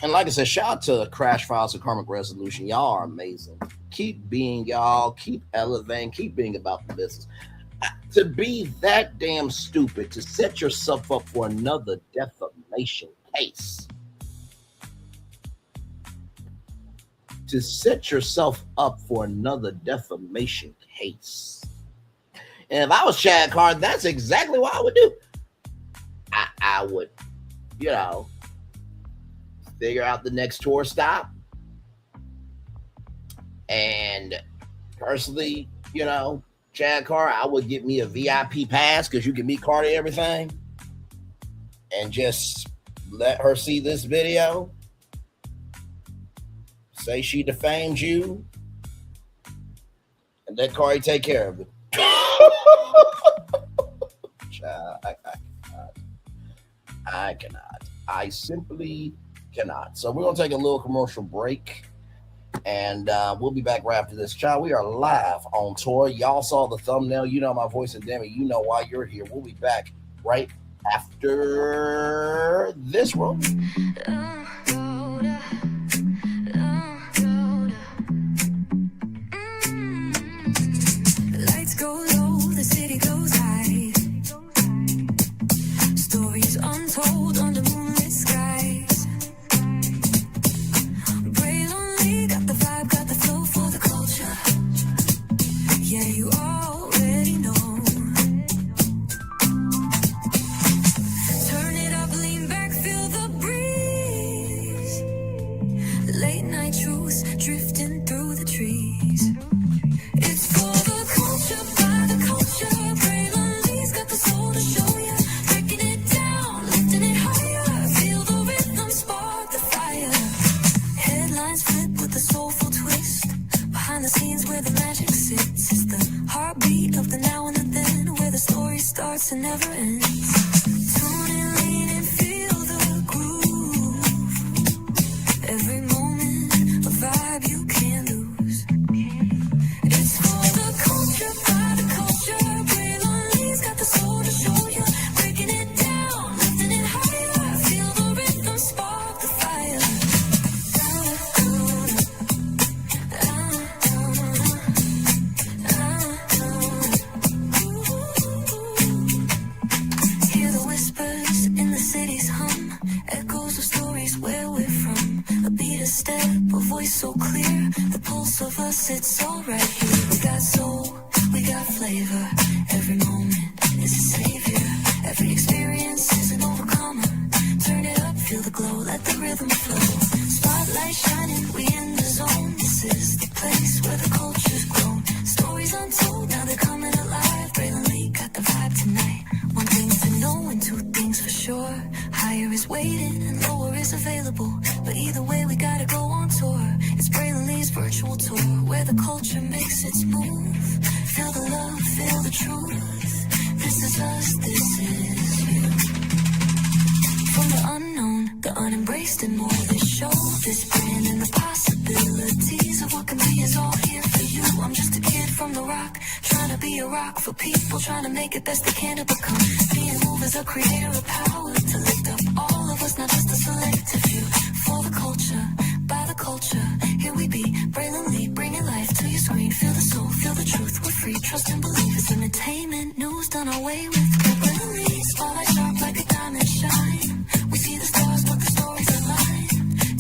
And like I said, shout out to Crash Files of Karmic Resolution. Y'all are amazing. Keep being y'all, keep elevating, keep being about the business. To be that damn stupid, to set yourself up for another defamation case. To set yourself up for another defamation case. And if I was Chad Cardi, that's exactly what I would do. I would, you know, figure out the next tour stop. And personally, you know, Chad Cardi, I would get me a VIP pass because you can meet Cardi and everything. And just let her see this video. Say she defamed you. And let Cardi take care of it. Child, I cannot. I simply cannot. So we're going to take a little commercial break. And we'll be back right after this. Child, we are live on tour. Y'all saw the thumbnail. You know my voice, and damn it, you know why you're here. We'll be back right after this roll. Lights go low, the city goes high. Stories untold under moonlit skies. Braille only got the vibe, got the flow for the culture. Yeah, you already know. Turn it up, lean back, feel the breeze. Late night truths drifting through the trees. It's for the culture, by the culture. Braille only's got the soul to show ya. Breaking it down, lifting it higher. Feel the rhythm, spark the fire. Headlines flip with a soulful twist. Behind the scenes where the magic sits. It's the heartbeat of the now and the then, where the story starts and never ends. Tune in, lean and feel the groove. Every moment, a vibe you can't lose. It's for the culture, by the culture. Braille only's got the soul to show you. Breaking it down, lifting it higher. Feel the rhythm, spark the fire. Hear the whispers in the city's hum. Echoes of stories where we're from. A beat, a step, a voice so clear. The pulse of us, it's all right here. We got soul, we got flavor. Every moment is a savior. Every experience is an overcomer. Turn it up, feel the glow, let the rhythm flow. Spotlight shining, we in the zone. This is the place where the culture's grown. Stories untold, now they're coming alive. Braille Lee got the vibe tonight. One thing to know and two things for sure. Higher is waiting and lower is available. But either way, we gotta go on tour. It's Braille Lee's virtual tour, where the culture makes its move. Feel the love, feel the truth. This is us, this is you. From the unknown, the unembraced and more. This show, this brand and the possibilities of what can be is all here for you. I'm just a kid from the rock, trying to be be a rock for people trying to make it best they can to become. Being moved as a creator of power to lift up all of us, not just a selective few. For the culture, by the culture, here we be, brilliantly bringing life to your screen. Feel the soul, feel the truth, we're free, trust and believe. It's entertainment, news done away with. Brilliantly, spotlight sharp like a diamond shine. We see the stars, but the stories align.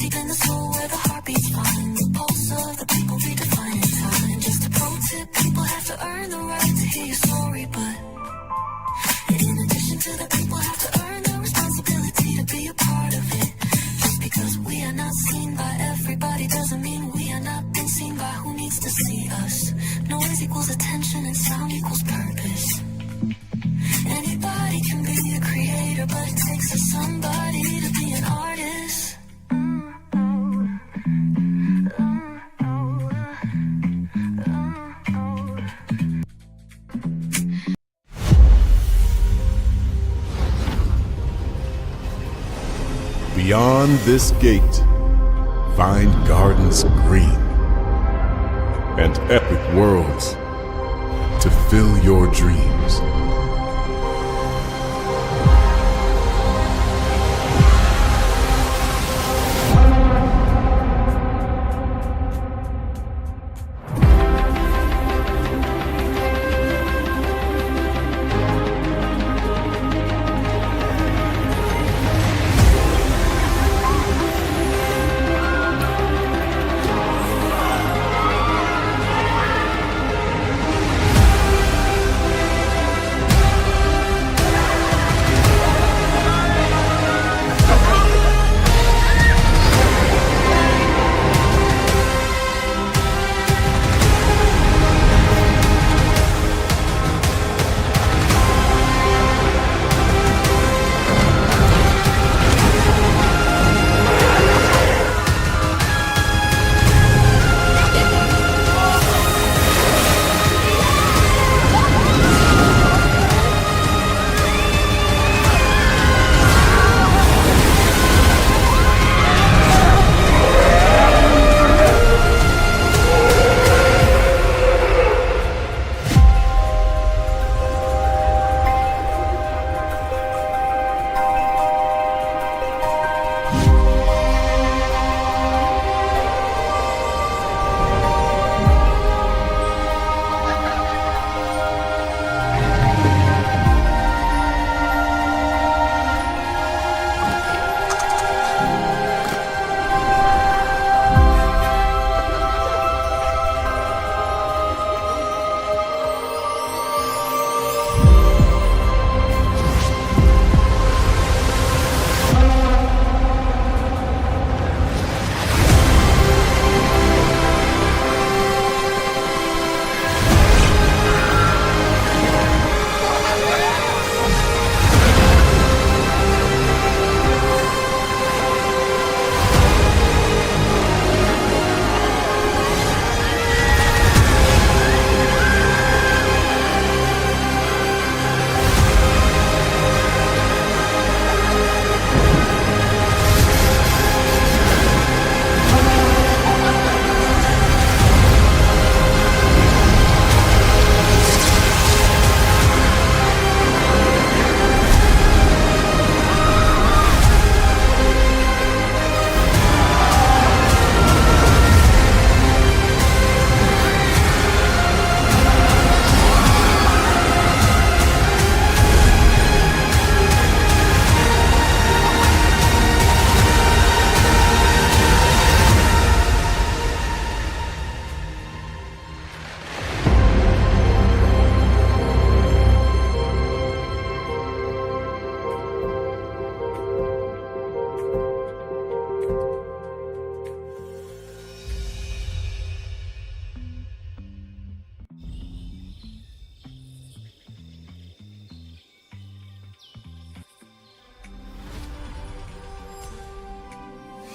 Deep in the soul where the heart beats fine. The pulse of the people redefining time. Just a pro tip, people have to earn the right to hear your story, but in addition to that, people have to earn the responsibility to be a part of it. Just because we are not seen by everybody doesn't mean we are not being seen by who needs to see us. Noise equals attention and sound equals purpose. Anybody can be a creator, but it takes a somebody to be an artist. Beyond this gate, find gardens green and epic worlds to fill your dreams.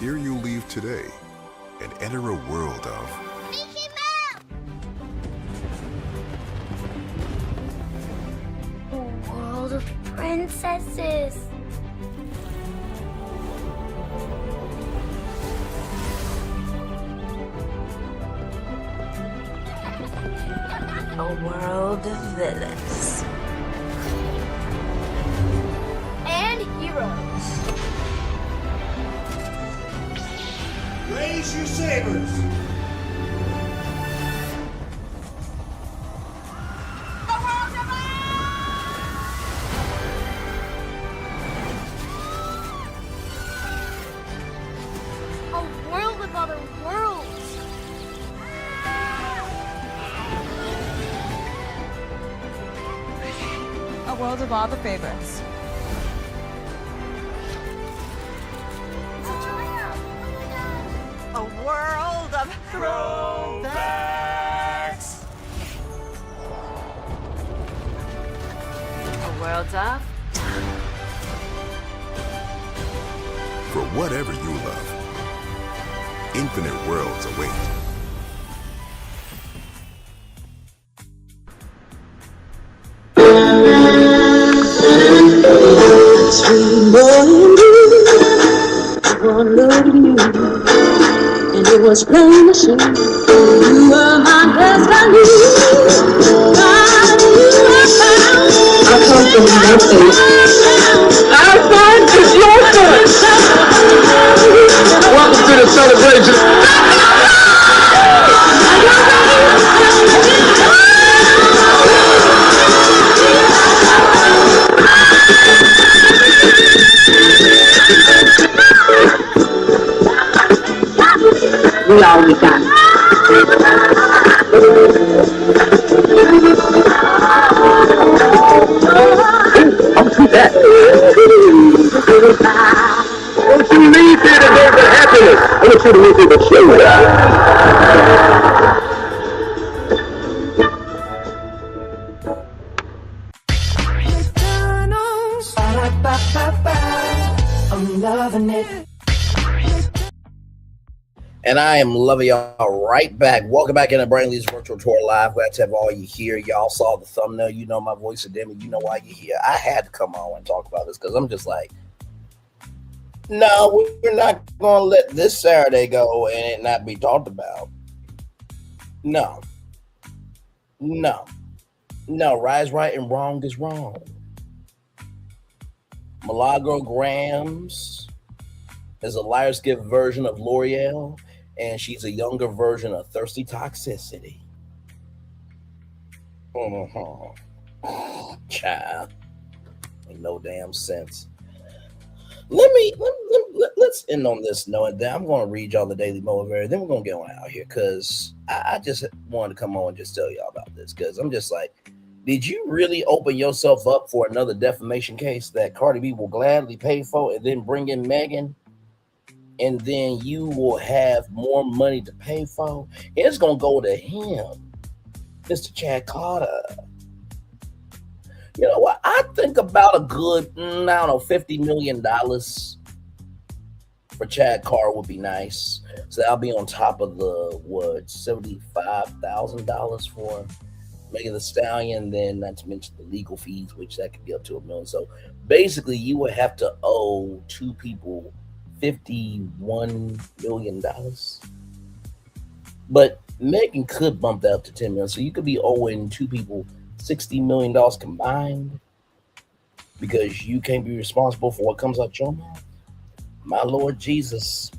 Here you leave today and enter a world of a world of princesses. A world of villains. And heroes. Raise your sabers. A world of other worlds. A world of all the favorites. A world of throwbacks. A world of For whatever you love, infinite worlds await. And it was plain to see you were my destiny. God, you were found. I come from Memphis. Our son is your son. Welcome to the celebration. We all we got. Don't you leave here to go to happiness. I want you to leave here to show I'm loving it. And I am loving y'all right back. Welcome back into Brain Lee's Virtual Tour Live. Glad to have all you here. Y'all saw the thumbnail. You know my voice of Demi. You know why you're here. I had to come on and talk about this because I'm just like, no, we're not going to let this Saturday go and it not be talked about. No. Right is right and wrong is wrong. Milagro Gramz is a Liar's Gift version of L'Oreal, and she's a younger version of Thirsty Toxicity. Child. Ain't no damn sense. Let's end on this note. Then I'm going to read y'all the Daily Motivator. Then we're going to get on out here because I just wanted to come on and just tell y'all about this because I'm just like, did you really open yourself up for another defamation case that Cardi B will gladly pay for and then bring in Megan? And then you will have more money to pay for. It's going to go to him, Mr. Chad Carter. You know what? I think about a good, $50 million for Chad Carter would be nice. So I'll be on top of the, $75,000 for Megan Thee Stallion. Then not to mention the legal fees, which that could be up to $1 million. So basically you would have to owe two people $51 million. But Megan could bump that up to $10 million. So you could be owing two people $60 million combined because you can't be responsible for what comes out your mouth. My Lord Jesus.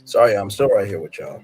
Sorry, I'm still right here with y'all.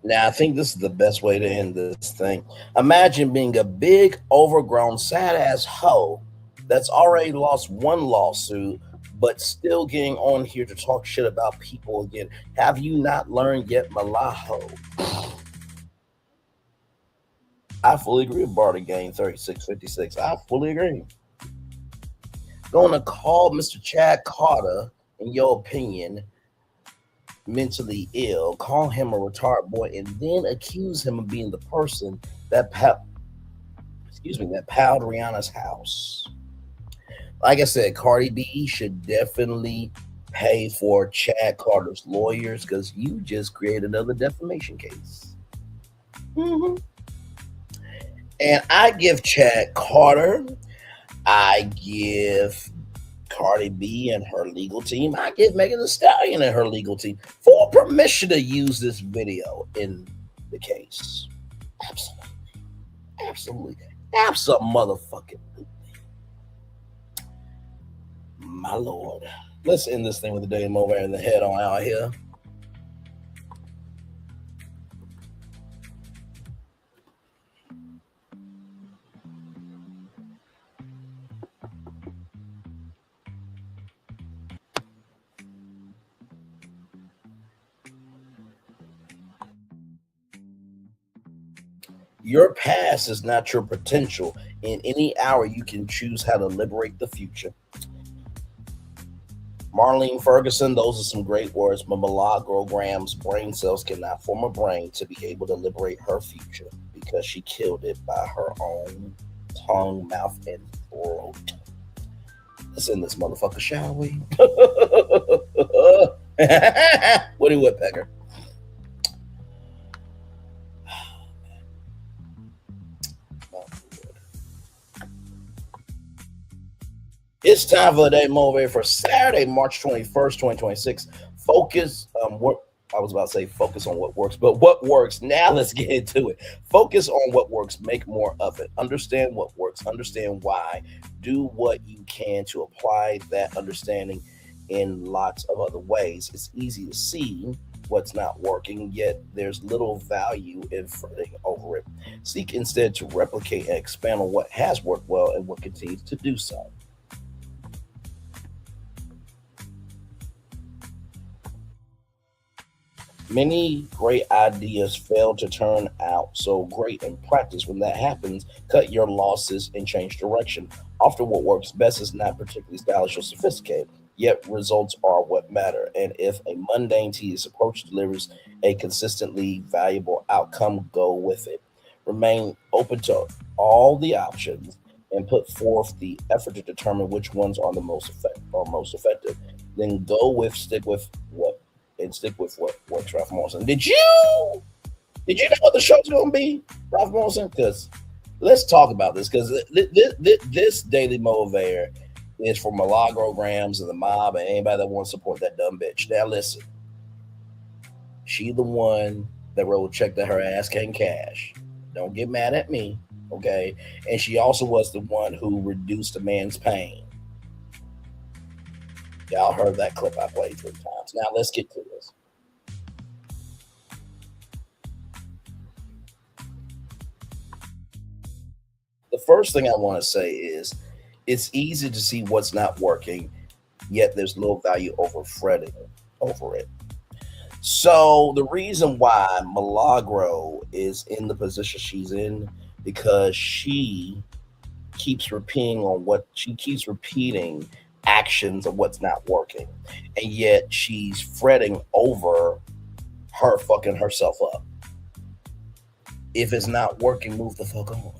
Now, I think this is the best way to end this thing. Imagine being a big, overgrown, sad ass hoe that's already lost one lawsuit, but still getting on here to talk shit about people again. Have you not learned yet, Malaho? I fully agree with Barty Game 3656. I fully agree. Going to call Mr. Chad Carter, in your opinion, mentally ill, call him a retarded boy, and then accuse him of being the person that palled Rihanna's house. Like I said, Cardi B should definitely pay for Chad Carter's lawyers because you just created another defamation case. Mm-hmm. And I give Chad Carter, I give Cardi B and her legal team, I give Megan Thee Stallion and her legal team full permission to use this video in the case. Absolutely. Absolutely. Absolutely. My Lord. Let's end this thing with a day over in the head on out here. Your past is not your potential. In any hour, you can choose how to liberate the future. Marlene Ferguson, those are some great words. But Milagro Gramz, brain cells cannot form a brain to be able to liberate her future because she killed it by her own tongue, mouth, and throat. Let's end this motherfucker, shall we? Woody Woodpecker. It's time for the day motivator for Saturday, March 21st, 2026. Focus on what I was about to say, focus on what works, but what works. Now let's get into it. Focus on what works, make more of it. Understand what works, understand why. Do what you can to apply that understanding in lots of other ways. It's easy to see what's not working, yet there's little value in fretting over it. Seek instead to replicate and expand on what has worked well and what continues to do so. Many great ideas fail to turn out so great in practice. When that happens, cut your losses and change direction. Often what works best is not particularly stylish or sophisticated, yet results are what matter. And if a mundane, tedious approach delivers a consistently valuable outcome, go with it. Remain open to all the options and put forth the effort to determine which ones are the most effective. Then stick with what works, Ralph Morrison. Did you know what the show's going to be, Ralph Morrison? Because let's talk about this, because this daily motivator is for Milagro Gramz and the mob and anybody that wants to support that dumb bitch. Now listen, she the one that wrote check that her ass can't cash. Don't get mad at me, okay? And she also was the one who reduced a man's pain. Y'all heard that clip I played 3 times. Now let's get to this. The first thing I want to say is it's easy to see what's not working, yet there's little value over fretting over it. So the reason why Milagro is in the position she's in, because she keeps repeating actions of what's not working, and yet she's fretting over her fucking herself up. If it's not working, move the fuck on.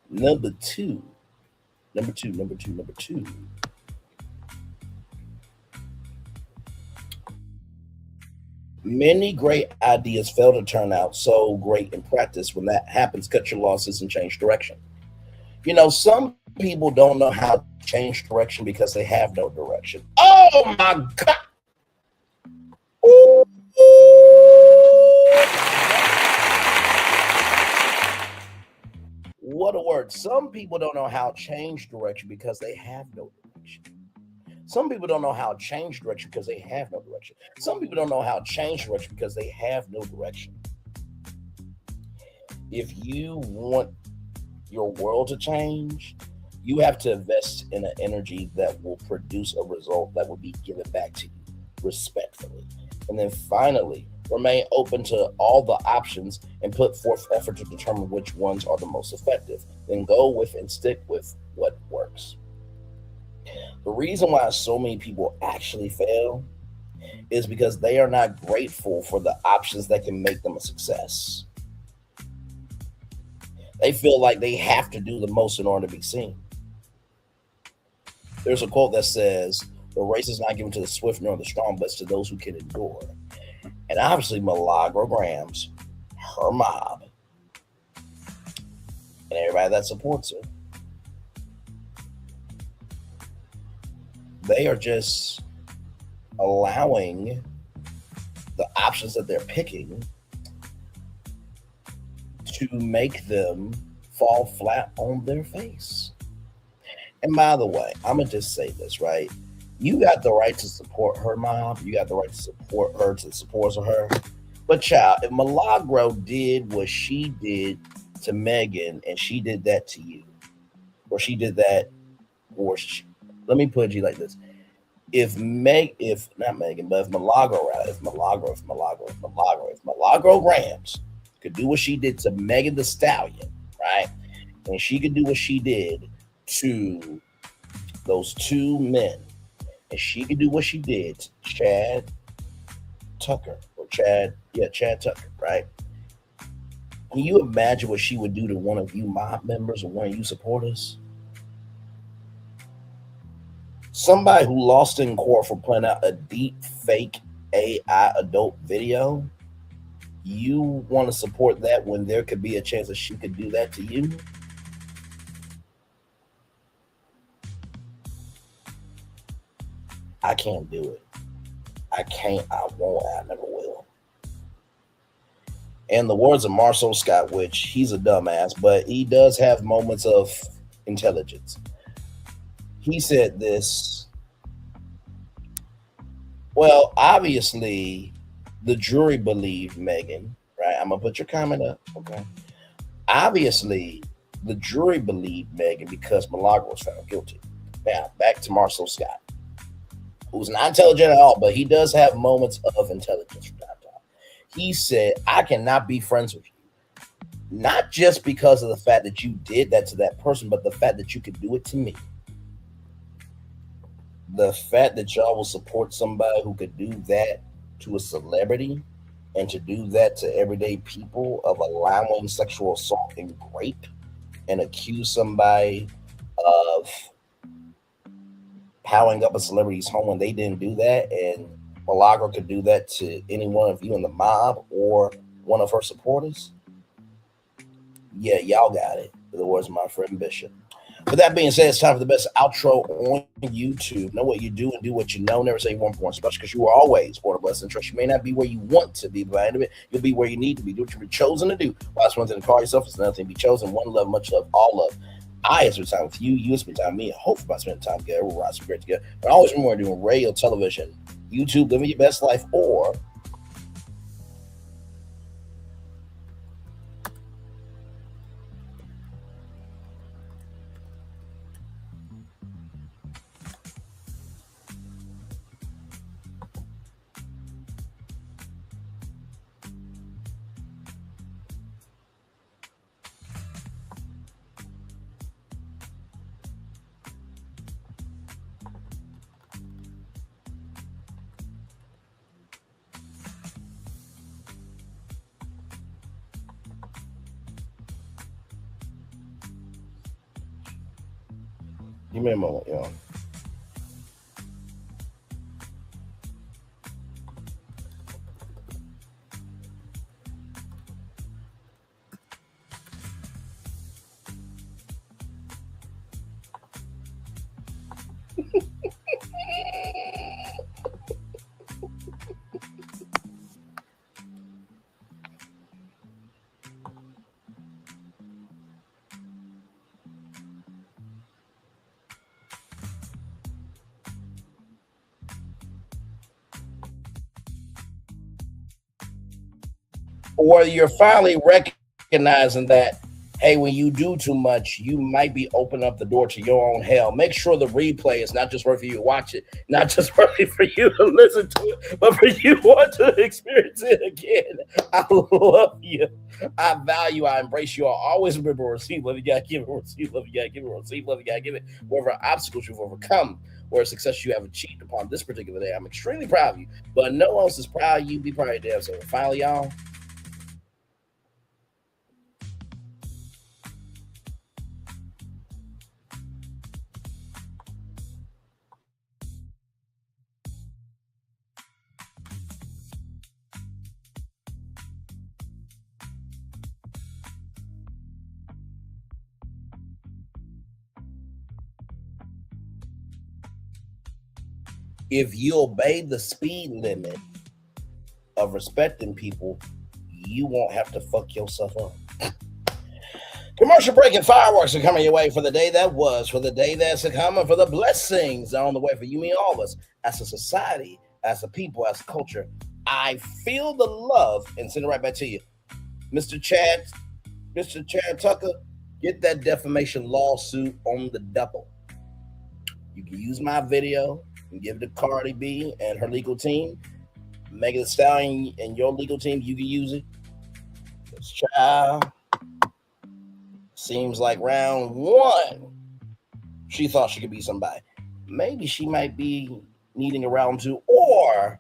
Number two. Many great ideas fail to turn out so great in practice. When that happens, cut your losses and change direction. You know, some people don't know how to change direction because they have no direction. Oh my God. Ooh. What a word. Some people don't know how to change direction because they have no direction. Some people don't know how to change direction because they have no direction. Some people don't know how to change direction because they have no direction. If you want your world to change, you have to invest in an energy that will produce a result that will be given back to you respectfully. And then finally, remain open to all the options and put forth effort to determine which ones are the most effective. Then go with and stick with what works. The reason why so many people actually fail is because they are not grateful for the options that can make them a success. They feel like they have to do the most in order to be seen. There's a quote that says, "The race is not given to the swift nor the strong, but to those who can endure." And obviously, Milagro Gramz, her mob, and everybody that supports her, they are just allowing the options that they're picking to make them fall flat on their face. And by the way, I'm going to just say this, right? You got the right to support her mob. You got the right to support her, to support her. But child, if Milagro did what she did to Megan and she did that to you, or she did that, or let me put it like this. If Milagro Gramz could do what she did to Megan the Stallion, right? And she could do what she did to those two men, and she could do what she did to Chad Tucker, right? Can you imagine what she would do to one of you mob members or one of you supporters? Somebody who lost in court for putting out a deep fake AI adult video, you want to support that when there could be a chance that she could do that to you? I can't do it. I can't, I won't, I never will. In the words of Marcel Scott, which he's a dumbass, but he does have moments of intelligence. He said this, well, obviously, the jury believed Megan, right? I'm going to put your comment up, okay? Obviously, the jury believed Megan because Milagro was found guilty. Now, back to Marcel Scott, who's not intelligent at all, but he does have moments of intelligence from time to time. He said, I cannot be friends with you. Not just because of the fact that you did that to that person, but the fact that you could do it to me. The fact that y'all will support somebody who could do that to a celebrity and to do that to everyday people of allowing sexual assault and rape and accuse somebody of powering up a celebrity's home when they didn't do that, and Milagro could do that to any one of you in the mob or one of her supporters. Yeah, y'all got it. In the words of my friend Bishop. With that being said, it's time for the best outro on YouTube. Know what you do and do what you know. Never say you weren't born special, because you are always born a blessing. Trust you may not be where you want to be, but by the end of it, you'll be where you need to be. Do what you've been chosen to do. Last one thing to call yourself is another thing to be chosen. One love, much love, all love. I have spent time with you. You have spent time with me. And hopefully, by spending time together, we'll rise great together. But always remember, doing radio, television, YouTube, living your best life, or give me a moment, y'all. or you're finally recognizing that, hey, when you do too much, you might be opening up the door to your own hell. Make sure the replay is not just worthy for you to watch it, not just worthy for you to listen to it, but for you want to experience it again. I love you. I value, I embrace you. I always remember, receive love, you gotta give it, receive love, you gotta give it, receive love, you gotta give it. Whatever obstacles you've overcome, or success you have achieved upon this particular day, I'm extremely proud of you. But no one else is proud of you. Be proud of your damn self. Finally, y'all. If you obey the speed limit of respecting people, you won't have to fuck yourself up. Commercial break and fireworks are coming your way for the day that was, for the day that's coming, for the blessings that are on the way for you, me, all of us, as a society, as a people, as a culture. I feel the love and send it right back to you. Mr. Chad Tucker, get that defamation lawsuit on the double. You can use my video and give it to Cardi B and her legal team. Megan Thee Stallion and your legal team, you can use it. This child seems like round one, she thought she could be somebody. Maybe she might be needing a round two, or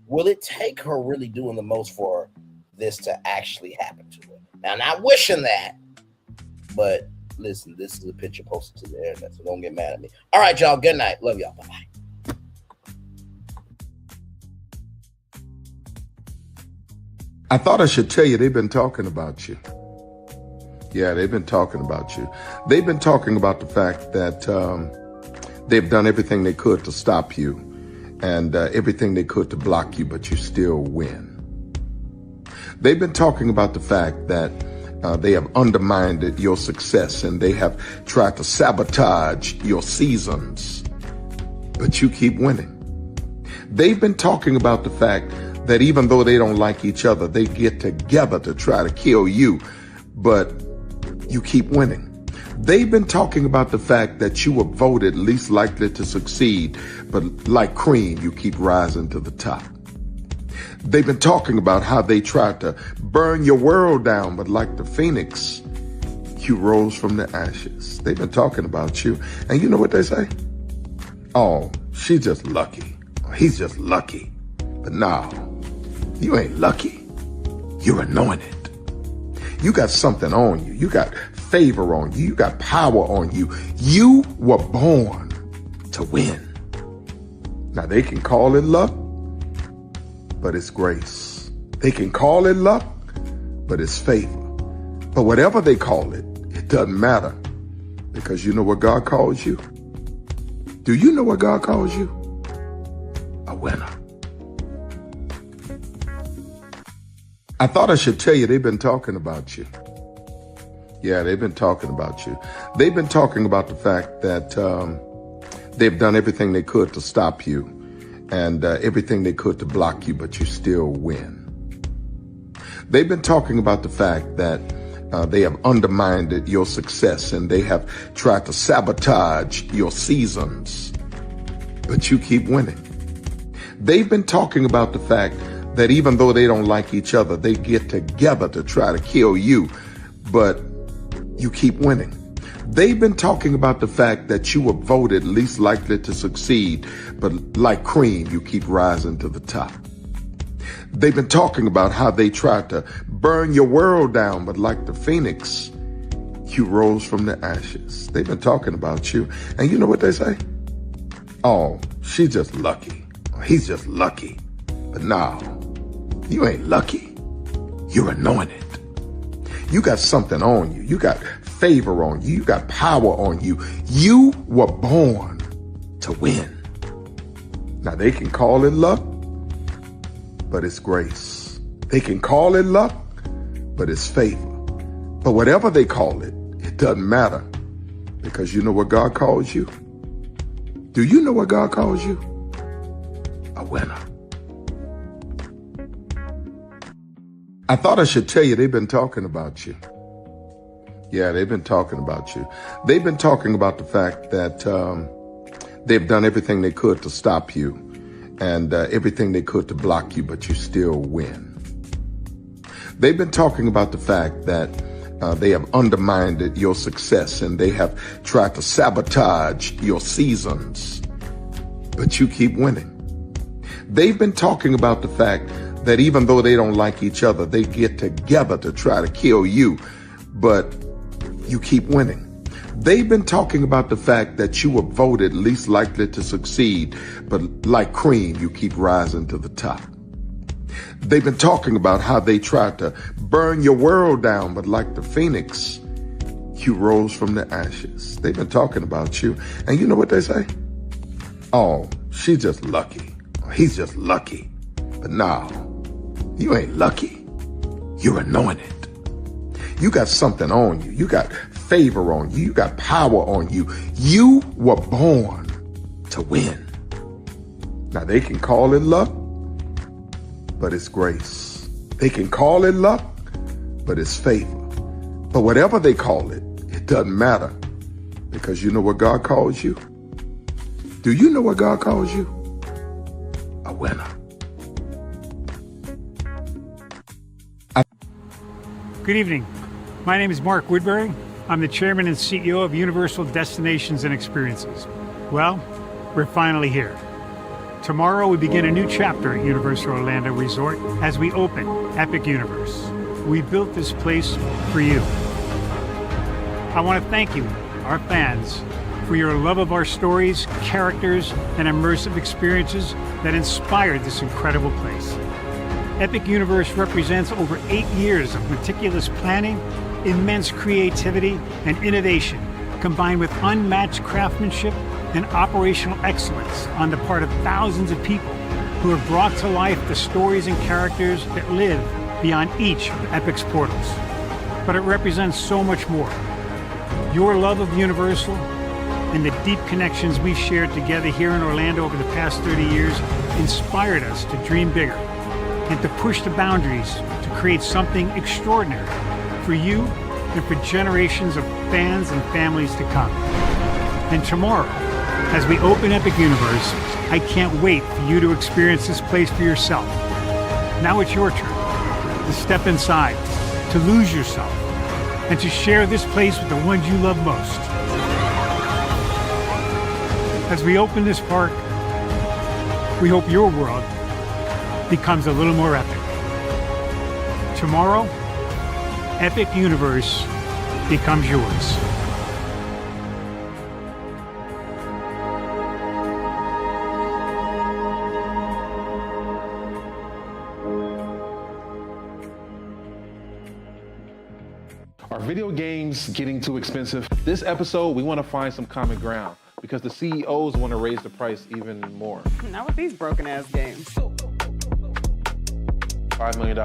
will it take her really doing the most for this to actually happen to her? Now, not wishing that, but listen, this is a picture posted to the internet, so don't get mad at me. All right, y'all. Good night. Love y'all. Bye-bye. I thought I should tell you they've been talking about you. Yeah, they've been talking about you. They've been talking about the fact that they've done everything they could to stop you and everything they could to block you, but you still win. They've been talking about the fact that they have undermined your success and they have tried to sabotage your seasons, but you keep winning. They've been talking about the fact that even though they don't like each other, they get together to try to kill you, but you keep winning. They've been talking about the fact that you were voted least likely to succeed, but like cream, you keep rising to the top. They've been talking about how they tried to burn your world down, but like the phoenix, you rose from the ashes. They've been talking about you, and you know what they say? Oh, she's just lucky. He's just lucky. But no, you ain't lucky. You're anointed. You got something on you. You got favor on you. You got power on you. You were born to win. Now, they can call it luck, but it's grace. They can call it luck, but it's favor. But whatever they call it, it doesn't matter, because you know what God calls you? Do you know what God calls you? A winner. I thought I should tell you they've been talking about you. Yeah, they've been talking about you. They've been talking about the fact that they've done everything they could to stop you and everything they could to block you, but you still win. They've been talking about the fact that they have undermined your success and they have tried to sabotage your seasons, but you keep winning. They've been talking about the fact that even though they don't like each other, they get together to try to kill you, but you keep winning. They've been talking about the fact that you were voted least likely to succeed, but like cream, you keep rising to the top. They've been talking about how they tried to burn your world down, but like the phoenix, you rose from the ashes. They've been talking about you, and you know what they say? Oh, she's just lucky. He's just lucky. But no, you ain't lucky. You're anointed. You got something on you. You got favor on you. You got power on you. You were born to win. Now, they can call it luck, but it's grace. They can call it luck, but it's favor. But whatever they call it, it doesn't matter, because you know what God calls you? Do you know what God calls you? A winner. I thought I should tell you they've been talking about you. Yeah, they've been talking about you. They've been talking about the fact that they've done everything they could to stop you and everything they could to block you, but you still win. They've been talking about the fact that they have undermined your success and they have tried to sabotage your seasons, but you keep winning. They've been talking about the fact that even though they don't like each other, they get together to try to kill you, but you keep winning. They've been talking about the fact that you were voted least likely to succeed, but like cream, you keep rising to the top. They've been talking about how they tried to burn your world down, but like the phoenix, you rose from the ashes. They've been talking about you. And you know what they say? Oh, she's just lucky. He's just lucky. But no, you ain't lucky. You're anointed. You got something on you. You got favor on you. You got power on you. You were born to win. Now they can call it luck, but it's grace. They can call it luck, but it's favor. But whatever they call it, it doesn't matter, because you know what God calls you? Do you know what God calls you? A winner. Good evening. My name is Mark Woodbury. I'm the chairman and CEO of Universal Destinations and Experiences. Well, we're finally here. Tomorrow we begin a new chapter at Universal Orlando Resort as we open Epic Universe. We built this place for you. I want to thank you, our fans, for your love of our stories, characters, and immersive experiences that inspired this incredible place. Epic Universe represents over 8 years of meticulous planning, immense creativity, and innovation, combined with unmatched craftsmanship and operational excellence on the part of thousands of people who have brought to life the stories and characters that live beyond each of Epic's portals. But it represents so much more. Your love of Universal and the deep connections we've shared together here in Orlando over the past 30 years inspired us to dream bigger and to push the boundaries to create something extraordinary for you and for generations of fans and families to come. And tomorrow, as we open Epic Universe, I can't wait for you to experience this place for yourself. Now it's your turn to step inside, to lose yourself, and to share this place with the ones you love most. As we open this park, we hope your world becomes a little more epic. Tomorrow, Epic Universe becomes yours. Are video games getting too expensive? This episode, we want to find some common ground because the CEOs want to raise the price even more. Not with these broken-ass games. $5 million.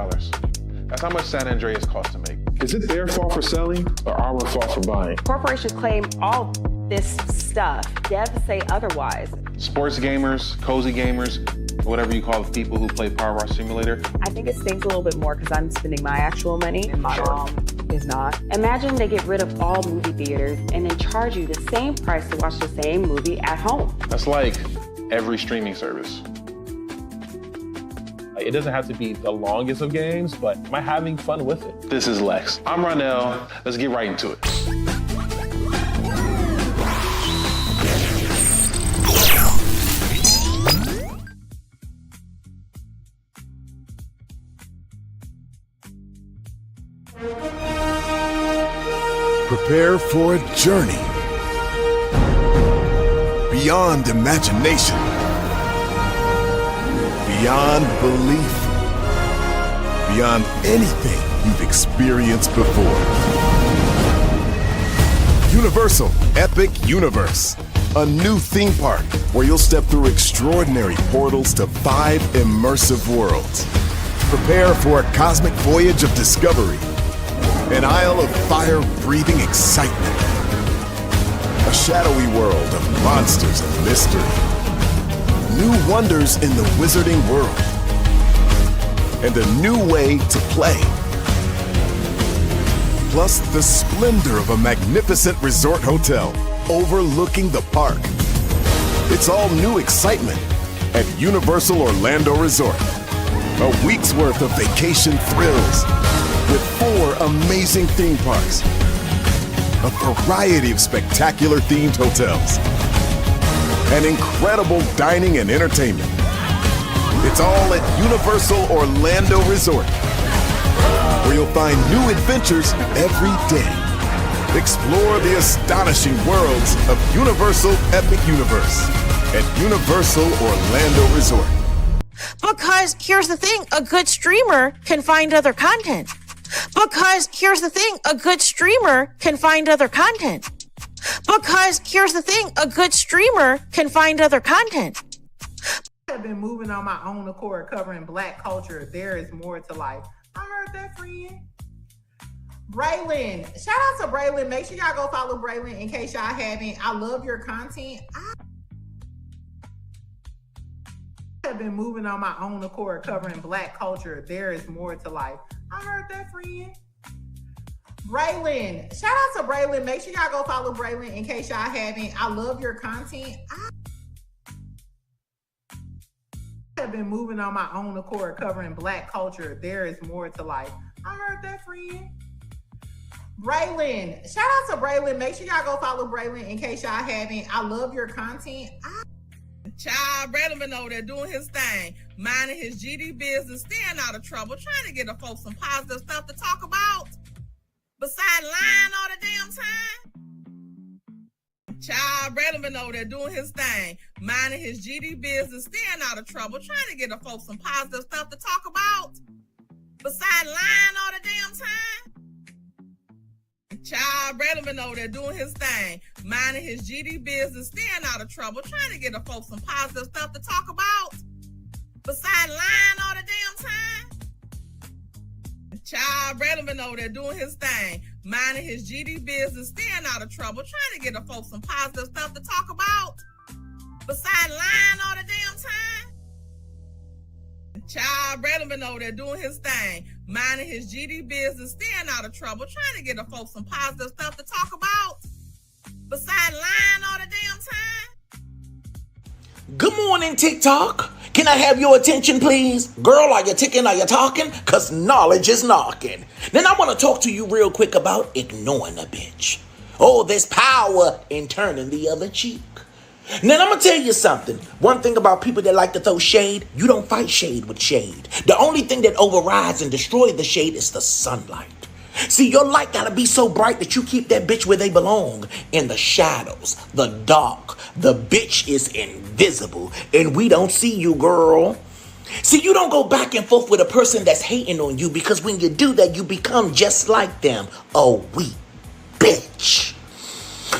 That's how much San Andreas costs to make. Is it their fault for selling or our fault for buying? Corporations claim all this stuff. Devs say otherwise. Sports gamers, cozy gamers, whatever you call the people who play Power Wash Simulator. I think it stings a little bit more because I'm spending my actual money and my mom is not. Imagine they get rid of all movie theaters and then charge you the same price to watch the same movie at home. That's like every streaming service. It doesn't have to be the longest of games, but am I having fun with it? This is Lex. I'm Ronell. Let's get right into it. Prepare for a journey beyond imagination, beyond belief, beyond anything you've experienced before. Universal Epic Universe, a new theme park where you'll step through extraordinary portals to 5 immersive worlds. Prepare for a cosmic voyage of discovery, an isle of fire-breathing excitement, a shadowy world of monsters and mystery, new wonders in the wizarding world, and a new way to play. Plus the splendor of a magnificent resort hotel overlooking the park. It's all new excitement at Universal Orlando Resort. A week's worth of vacation thrills with 4 amazing theme parks, a variety of spectacular themed hotels, and incredible dining and entertainment. It's all at Universal Orlando Resort, where you'll find new adventures every day. Explore the astonishing worlds of Universal Epic Universe at Universal Orlando Resort. Because here's the thing, a good streamer can find other content. Because here's the thing, a good streamer can find other content. Because here's the thing, a good streamer can find other content. I have been moving on my own accord, covering Black culture. There is more to life. I heard that, friend. Braylon, shout out to Braylon. Make sure y'all go follow Braylon in case y'all haven't. I love your content. I have been moving on my own accord, covering Black culture. There is more to life. I heard that, friend. Braylon, shout out to Braylon. Make sure y'all go follow Braylon in case y'all haven't. I love your content. I have been moving on my own accord, covering Black culture. There is more to life. I heard that, friend. Braylon, shout out to Braylon. Make sure y'all go follow Braylon in case y'all haven't. I love your content. Child, Braylon been over there doing his thing, minding his GD business, staying out of trouble, trying to get the folks some positive stuff to talk about. Besides lying all the damn time. Child, Braylon been over there doing his thing, minding his GD business, staying out of trouble, trying to get the folks some positive stuff to talk about. Besides lying all the damn time. Child, Braylon been over there doing his thing, minding his GD business, staying out of trouble, trying to get the folks some positive stuff to talk about. Besides lying all the damn time. Child, Braylon been over there doing his thing, minding his GD business, staying out of trouble, trying to get the folks some positive stuff to talk about. Besides lying all the damn time. Child, Braylon been over there doing his thing, minding his GD business, staying out of trouble, trying to get the folks some positive stuff to talk about. Besides lying all the damn time. Good morning, TikTok. Can I have your attention, please? Girl, are you ticking? Are you talking? Because knowledge is knocking. Then I want to talk to you real quick about ignoring a bitch. Oh, there's power in turning the other cheek. Now, I'm going to tell you something. One thing about people that like to throw shade, you don't fight shade with shade. The only thing that overrides and destroys the shade is the sunlight. See, your light got to be so bright that you keep that bitch where they belong. In the shadows, the dark. The bitch is invisible, and we don't see you, girl. See, you don't go back and forth with a person that's hating on you, because when you do that, you become just like them. A weak bitch.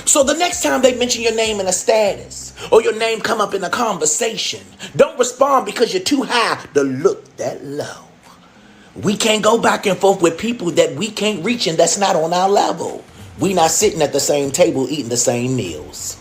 So the next time they mention your name in a status or your name come up in a conversation, don't respond because you're too high to look that low. We can't go back and forth with people that we can't reach and that's not on our level. We not sitting at the same table eating the same meals.